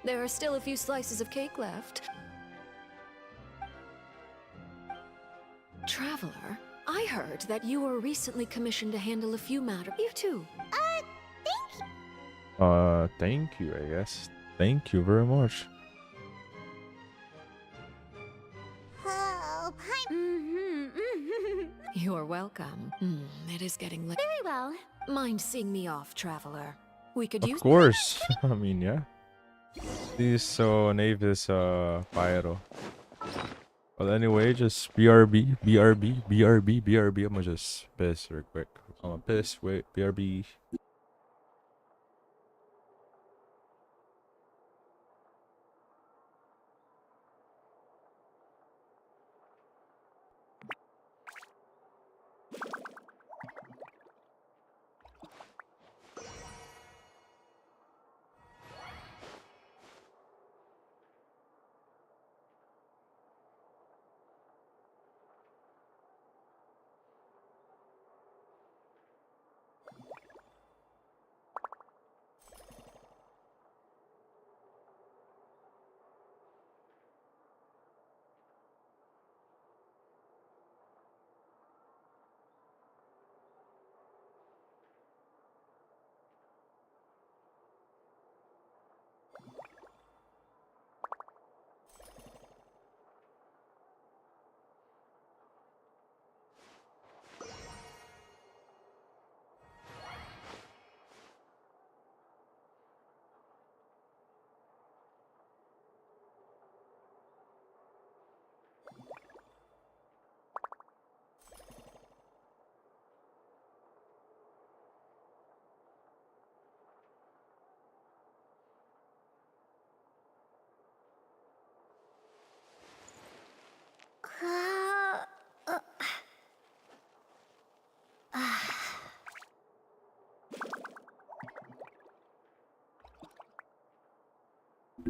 There are still a few slices of cake left. Traveler, I heard that you were recently commissioned to handle a few matters. You too. Thank you. Thank you, I guess. Thank you very much. Oh, You're welcome. It is getting late. Very well. Mind seeing me off, Traveler? We could use... Of course. I mean, yeah. This knave is pyro. Well, anyway, just BRB. I'm gonna just piss real quick. I'm gonna piss. Wait, BRB.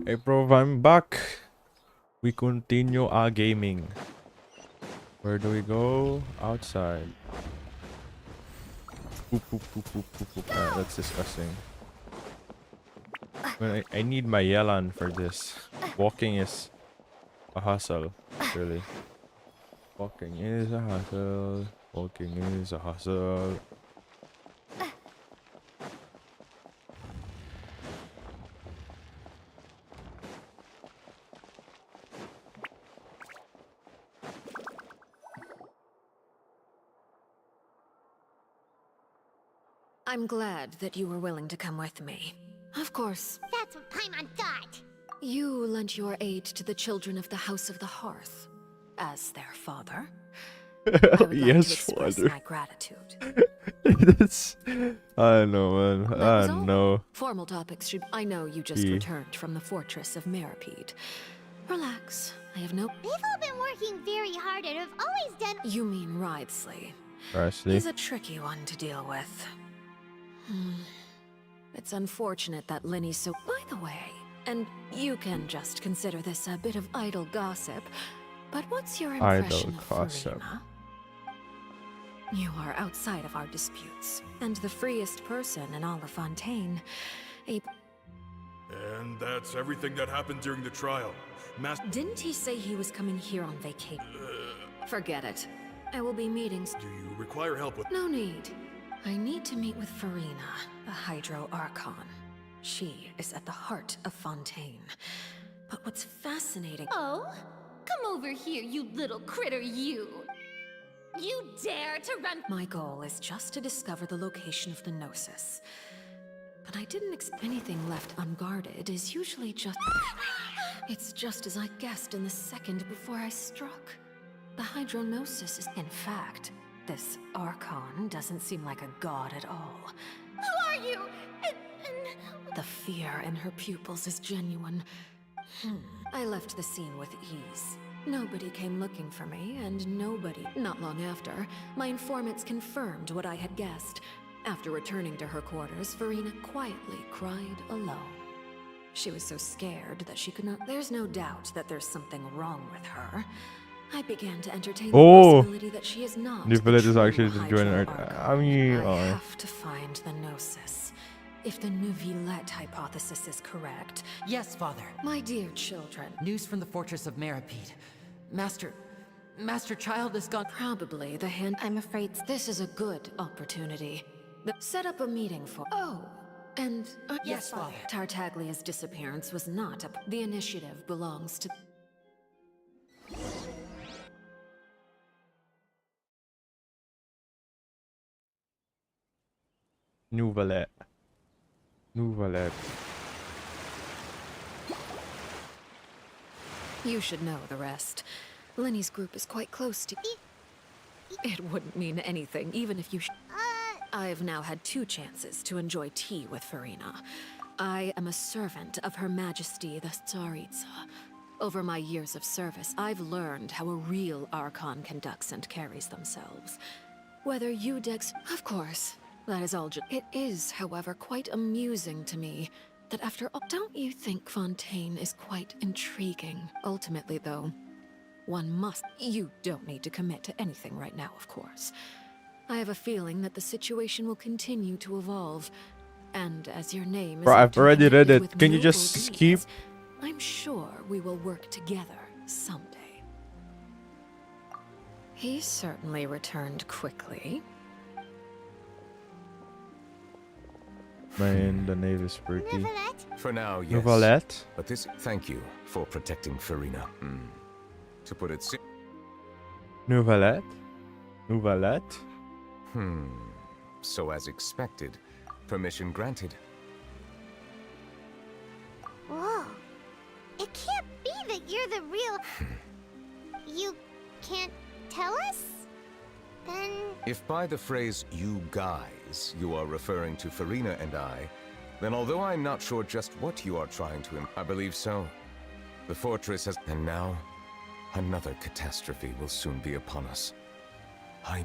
Hey bro, I'm back. We continue our gaming. Where do we go? Outside. Alright, that's disgusting. I need my Yelan for this. Walking is a hustle, really. Walking is a hustle. Walking is a hustle. I'm glad that you were willing to come with me. Of course. That's what I'm on guard. You lent your aid to the children of the House of the Hearth. As their father, I would like Yes, to express father. my gratitude. That's. I know, man. That I was all. know. Formal topics should. I know you just returned from the fortress of Meripede. Relax. I have no. They've all been working very hard and have always done. You mean Writhsley? Writhsley. He's a tricky one to deal with. It's unfortunate that Linny's so. By the way, and you can just consider this a bit of idle gossip, but what's your impression of Farina? You are outside of our disputes, and the freest person in all of Fontaine. And that's everything that happened during the trial. Didn't he say he was coming here on vacation? Forget it. I will be meeting. Do you require help with? No need. I need to meet with Farina, the Hydro Archon. She is at the heart of Fontaine. But what's fascinating... Oh? Come over here, you little critter, you! You dare to run... My goal is just to discover the location of the Gnosis. But I didn't expect anything left unguarded is usually just... It's just as I guessed in the second before I struck. The Hydrognosis is... In fact, this Archon doesn't seem like a god at all. Who are you? The fear in her pupils is genuine. I left the scene with ease. Nobody came looking for me, and nobody... Not long after, my informants confirmed what I had guessed. After returning to her quarters, Farina quietly cried alone. She was so scared that she could not... There's no doubt that there's something wrong with her. I began to entertain the possibility that she is not New village is actually true just joining Hydro our... Archon. I mean... I have to find the Gnosis. If the Neuvillette hypothesis is correct... Yes, Father. My dear children... News from the fortress of Meripede. Master Child has gone... Probably the hand... I'm afraid this is a good opportunity. Set up a meeting for... Oh, and... Yes, Father. Tartaglia's disappearance was not a... The initiative belongs to... Neuvillette. Neuvillette. You should know the rest. Lenny's group is quite close to... It wouldn't mean anything, even if you... I've now had 2 chances to enjoy tea with Farina. I am a servant of Her Majesty the Tsaritsa. Over my years of service, I've learned how a real Archon conducts and carries themselves. Whether you Dex... Of course, that is all It is, however, quite amusing to me that after all... Don't you think Fontaine is quite intriguing? Ultimately, though, one must... You don't need to commit to anything right now, of course. I have a feeling that the situation will continue to evolve. And as your name is... Bro, I've already read it. Can you just skip? I'm sure we will work together someday. He certainly returned quickly. Man, the nave is pretty. For now, yes. Neuvillette? But this... Thank you for protecting Farina. To put it Neuvillette? Neuvillette? So as expected, permission granted. Whoa. It can't be that you're the real... You can't tell us? Then... If by the phrase, you guys, you are referring to Farina and I, then although I'm not sure just what you are trying to I believe so. The fortress has... And now, another catastrophe will soon be upon us. Huh?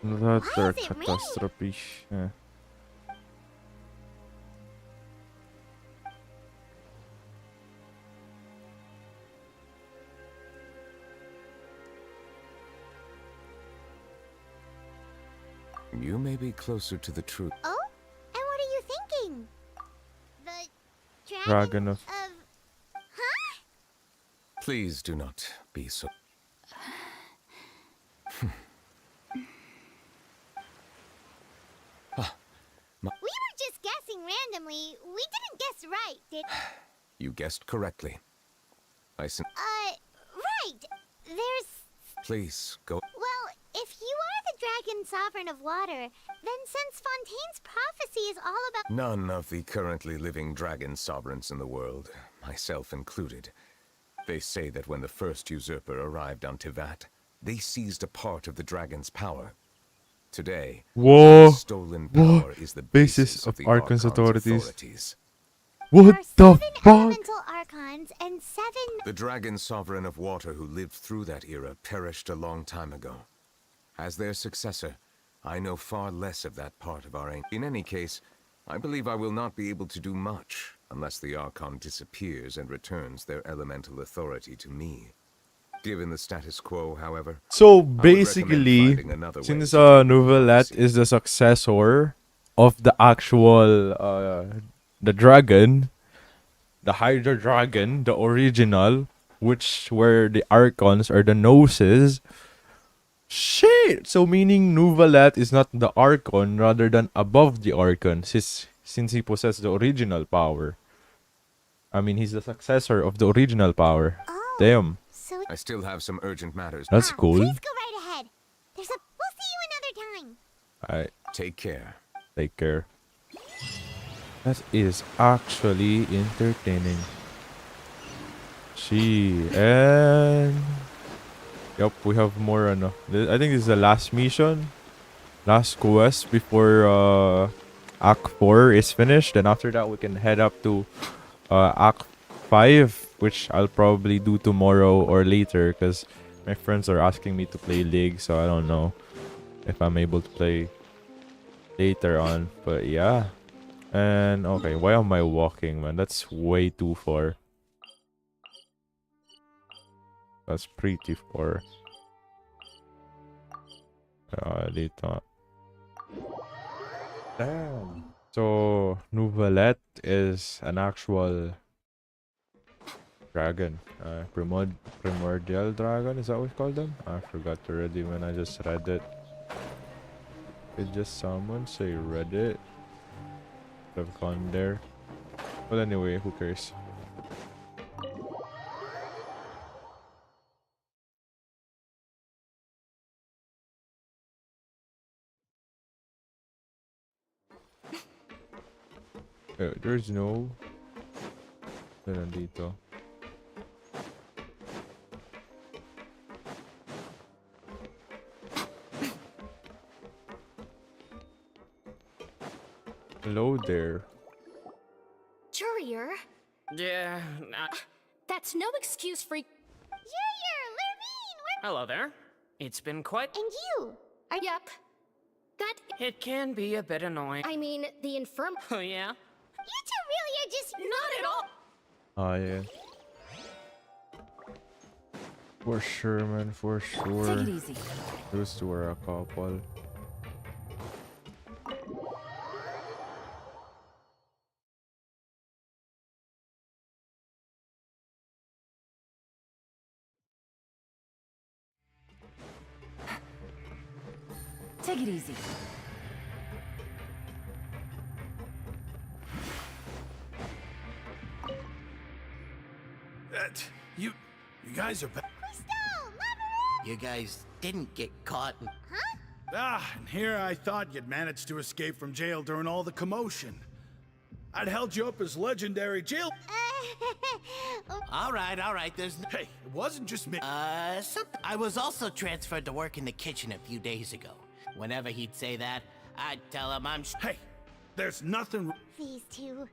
Another catastrophe. Yeah. You may be closer to the truth. Oh? And what are you thinking? The Dragon of... Huh? Please do not be so... We were just guessing randomly. We didn't guess right, did... You guessed correctly. Right. There's... Please, go... Well, if you are the Dragon Sovereign of Water, then since Fontaine's prophecy is all about— None of the currently living dragon sovereigns in the world, myself included. They say that when the first usurper arrived on Tivat, they seized a part of the dragon's power. Today, Whoa! this stolen power is the basis of the Archon's authorities. authorities. What the fuck? elemental archons and 7— The dragon sovereign of water who lived through that era perished a long time ago. As their successor, I know far less of that part of our ancient. In any case, I believe I will not be able to do much unless the Archon disappears and returns their elemental authority to me. Given the status quo, however, So I would recommend basically, finding another way since to take Novelette is the successor of the actual the dragon, the Hydra dragon, the original, which were the Archons or the Gnosis. Shit! So meaning Novelette is not the Archon rather than above the Archon since he possessed the original power. I mean, he's the successor of the original power. Damn. So I still have some urgent matters. That's cool. Please go right ahead. We'll see you another time. Alright. Take care. Take care. That is actually entertaining. And yep, we have more. I think this is the last mission, last quest before Act 4 is finished. And after that, we can head up to Act 5, which I'll probably do tomorrow or later because my friends are asking me to play League, so I don't know if I'm able to play later on. But yeah. And okay, why am I walking, man? That's way too far. That's pretty far. Dito. Damn. So Novelette is an actual dragon. Primordial dragon, is that what we call them? I forgot already when I just read it. Did just someone say Reddit? I've gone there. But anyway, who cares? There's no... Nandito. Hello there. Jurier? Yeah. That's no excuse for... Hello there. It's been quite. And you? Yep. That... It can be a bit annoying. I mean, the infirm... Oh, yeah? You two really are just... Not at all! Oh, yeah. For sure, man. For sure. Take it easy. Those two are a couple. Take it easy. You guys are back. You guys didn't get caught. And here I thought you'd managed to escape from jail during all the commotion. I'd held you up as legendary jail. All right, there's no... Hey, it wasn't just me. I was also transferred to work in the kitchen a few days ago. Whenever he'd say that, I'd tell him I'm... Hey, there's nothing... These two.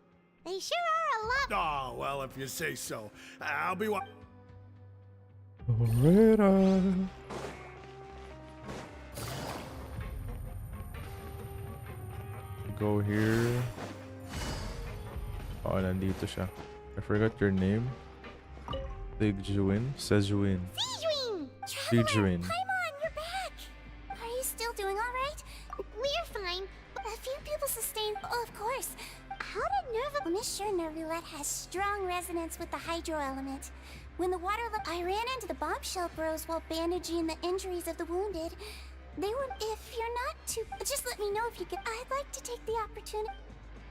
They sure are a lot... Oh, well, if you say so. I'll be... Go here. Oh, nandito siya. I forgot your name. Sejuin? Sejuin! Sejuin. Paimon, you're back! Are you still doing alright? We're fine. A few people sustained... Oh, of course. How did Miss sure Novelette has strong resonance with the hydro element. When the water I ran into the bombshell bros while bandaging the injuries of the wounded. They would... If you're not too... Just let me know if you could... I'd like to take the opportunity...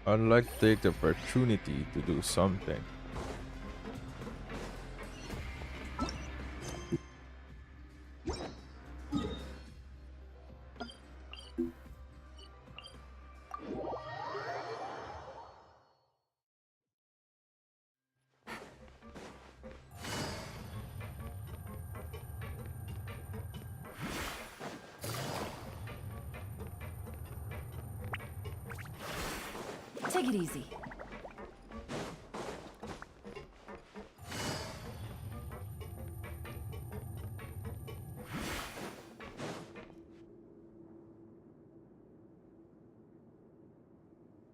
I'd like to take the opportunity to do something. Take it easy.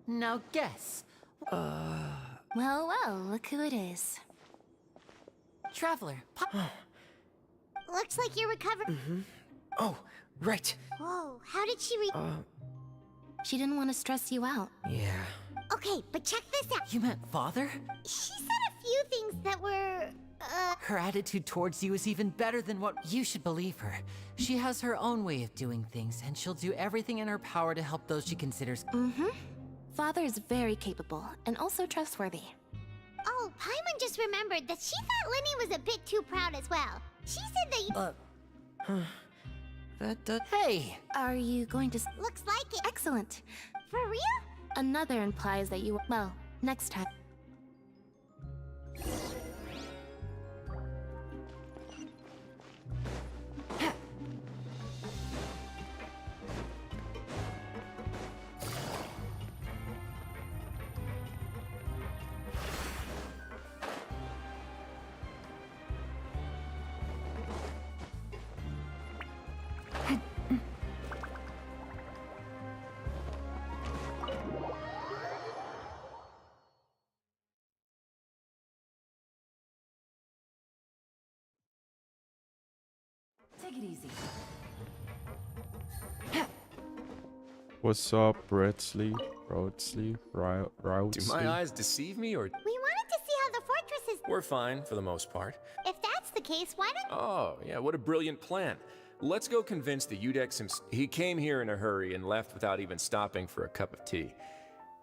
Now guess. Well, look who it is. Traveler. Looks like you're recovering. Oh, right. Whoa, how did she She didn't want to stress you out. Yeah. Okay, but check this out. You meant father? She said a few things that were, Her attitude towards you is even better than what you should believe her. She has her own way of doing things, and she'll do everything in her power to help those she considers. Father is very capable and also trustworthy. Oh, Paimon just remembered that she thought Lenny was a bit too proud as well. She said that you... That does... Hey! Are you going to... Looks like it. Excellent. For real? Another implies that you... Well, next time. Take it easy. What's up, Redsley? Do my eyes deceive me, or We wanted to see how the fortress is... we're fine for the most part? If that's the case, why don't... Oh, yeah, what a brilliant plan. Let's go convince the Udex himself. He came here in a hurry and left without even stopping for a cup of tea.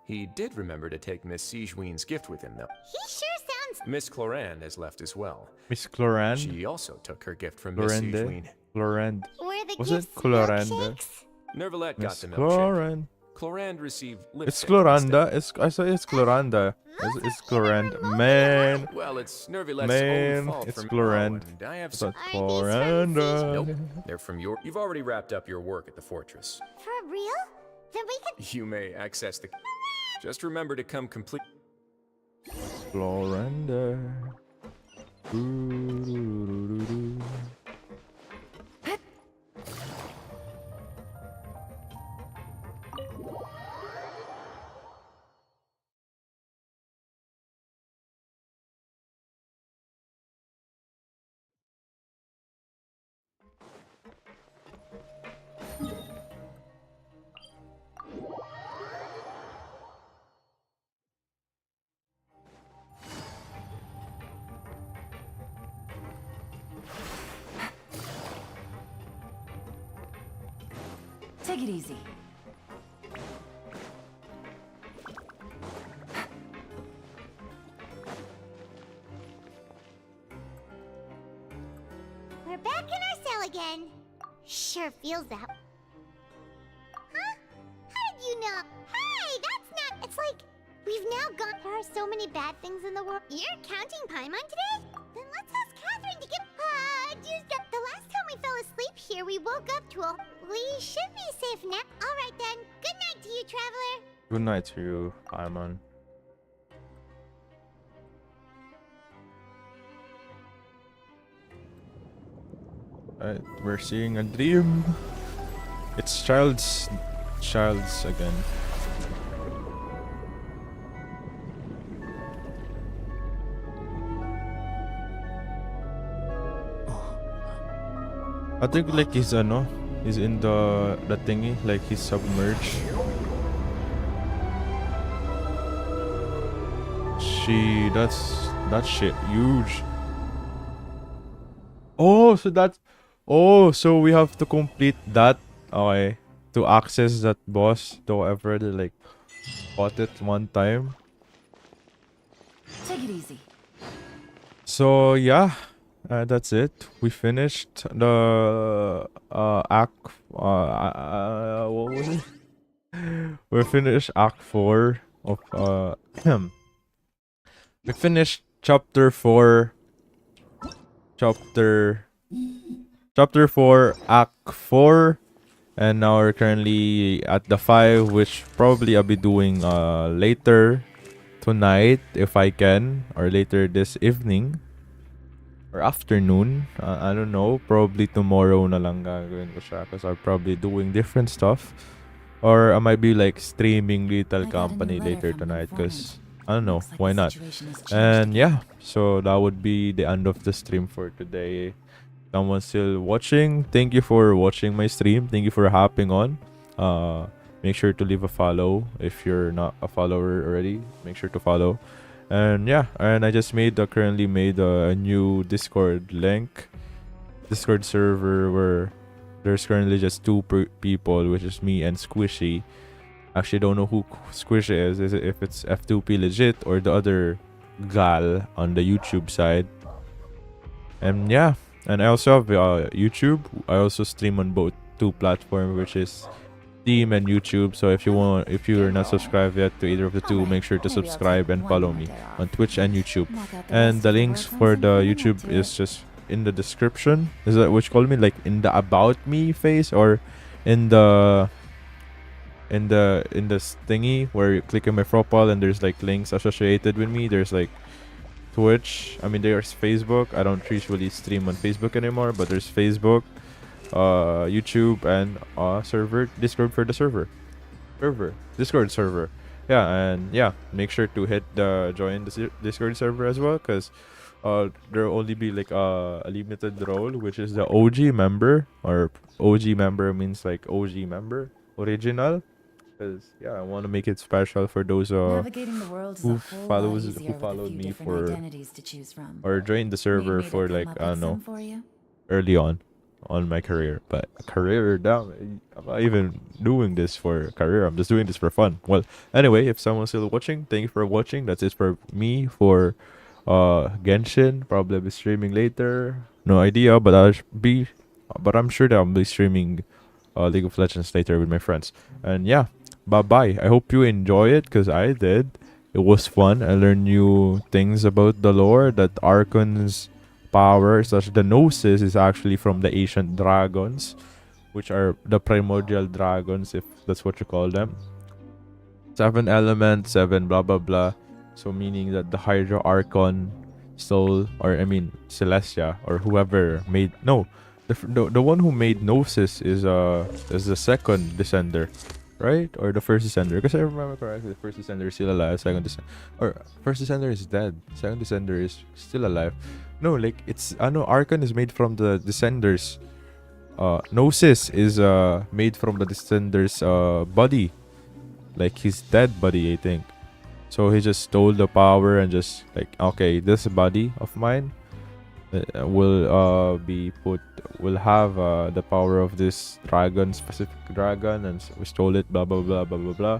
He did remember to take Miss Sigewin's gift with him, though. He sure sounds... Miss Clorand has left as well. Miss Clorand? She also took her gift from Miss Sigewin. Clorand. Were the Was gifts it Clorand? milkshakes? Nervalette got Miss the milkshake. Clorand. Clorand received It's lipstick Cloranda. instead. I say it's Cloranda. It's Clorand. Man. Well, it's Nervalette's Man, own fault it's for Clorand. and I have It's some... Cloranda. Nope, they're from your... You've already wrapped up your work at the fortress. For real? Then we could... You may access the... Just remember to come complete... Cloranda. Doo-doo-doo-doo-doo. Take it easy. We're back in our cell again. Sure feels that. Huh? How did you know? Hey, that's not... It's like... We've now gone... There are so many bad things in the world. You're counting Paimon today? Then let's ask Catherine to get... The last time we fell asleep here, we woke up to a... We should be safe now. Alright then. Good night to you, Traveler. Good night to you, Paimon. Alright, we're seeing a dream. It's child's again. I think like he's in the thingy, like he's submerged. That's shit huge. Oh, so we have to complete that, okay, to access that boss, though I've already like fought it one time. Take it easy. So yeah, that's it. We finished the act. What was it? We finished Act 4 of We finished Chapter 4. Chapter 4, Act 4 And now we're currently at the 5, which probably I'll be doing later tonight if I can, or later this evening or afternoon. I don't know. Probably tomorrow na lang gagawin ko siya because I'm probably doing different stuff. Or I might be like streaming Little Company later tonight because I don't know. Why not? And yeah, so that would be the end of the stream for today. Someone still watching, thank you for watching my stream. Thank you for hopping on. Make sure to leave a follow if you're not a follower already. Make sure to follow. And yeah, and I just currently made a new Discord link, Discord server where there's currently just 2 people, which is me and Squishy. Actually, don't know who Squishy is. If it's F2P legit or the other gal on the YouTube side. And yeah. And I also have YouTube. I also stream on both 2 platforms, which is Steam and YouTube. So if you're not subscribed yet to either of the 2, make sure to subscribe and follow me on Twitch and YouTube. And the links for the YouTube is just in the description. Is that what you call me? Like in the about me face, or in the thingy where you click on my profile and there's like links associated with me. There's like Twitch. I mean, there's Facebook. I don't usually stream on Facebook anymore, but there's Facebook, YouTube, and server, Discord for the Discord server. Yeah, and yeah, make sure to hit the join the Discord server as well, because there'll only be like a limited role, which is the OG member, or OG member means like OG member, original. Because yeah, I want to make it special for those who followed me for or joined the server for like I don't know early on my career. But career down, I'm not even doing this for a career. I'm just doing this for fun. Well, anyway, if someone's still watching, thank you for watching. That's it for me for Genshin. Probably be streaming later. No idea, but I'm sure that I'll be streaming League of Legends later with my friends. And yeah. Bye-bye. I hope you enjoy it, because I did. It was fun. I learned new things about the lore, that Archon's power, such the Gnosis, is actually from the ancient dragons, which are the primordial dragons, if that's what you call them. 7 elements, 7 blah blah blah. So meaning that the Hydra Archon stole, or I mean Celestia, or whoever made the one who made Gnosis is the second descender. Right? Or the first descender? Because I remember correctly, the first descender is still alive, first descender is dead, second descender is still alive. No, like it's Archon is made from the descenders. Gnosis is made from the descenders body. Like his dead body, I think. So he just stole the power and just like, okay, this body of mine will have the power of this specific dragon, and we stole it, blah blah blah blah blah blah.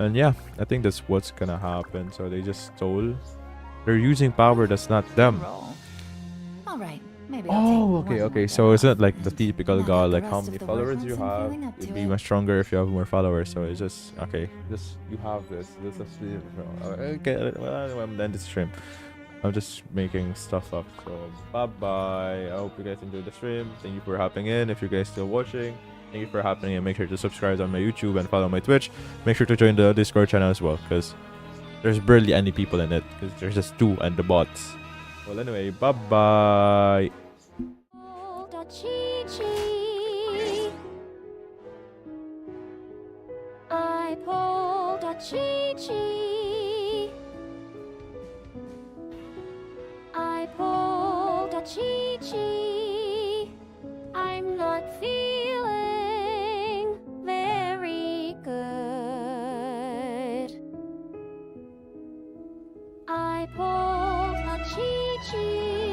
And yeah, I think that's what's gonna happen. So they just stole. They're using power that's not them. All right, maybe. Okay. So it's not like the typical god, like how many followers you have. You'd be much stronger if you have more followers. So it's just okay. Just you have this. This is okay. Well, I'm done this stream. I'm just making stuff up. So bye-bye. I hope you guys enjoyed the stream. Thank you for hopping in. If you guys still watching, thank you for hopping in. Make sure to subscribe on my YouTube and follow my Twitch. Make sure to join the Discord channel as well, because there's barely any people in it, because there's just 2 and the bots. Well, anyway, bye-bye. I pulled a Chi-Chi. I pulled a Chi-Chi. I'm not feeling very good. I pulled a Chi-Chi.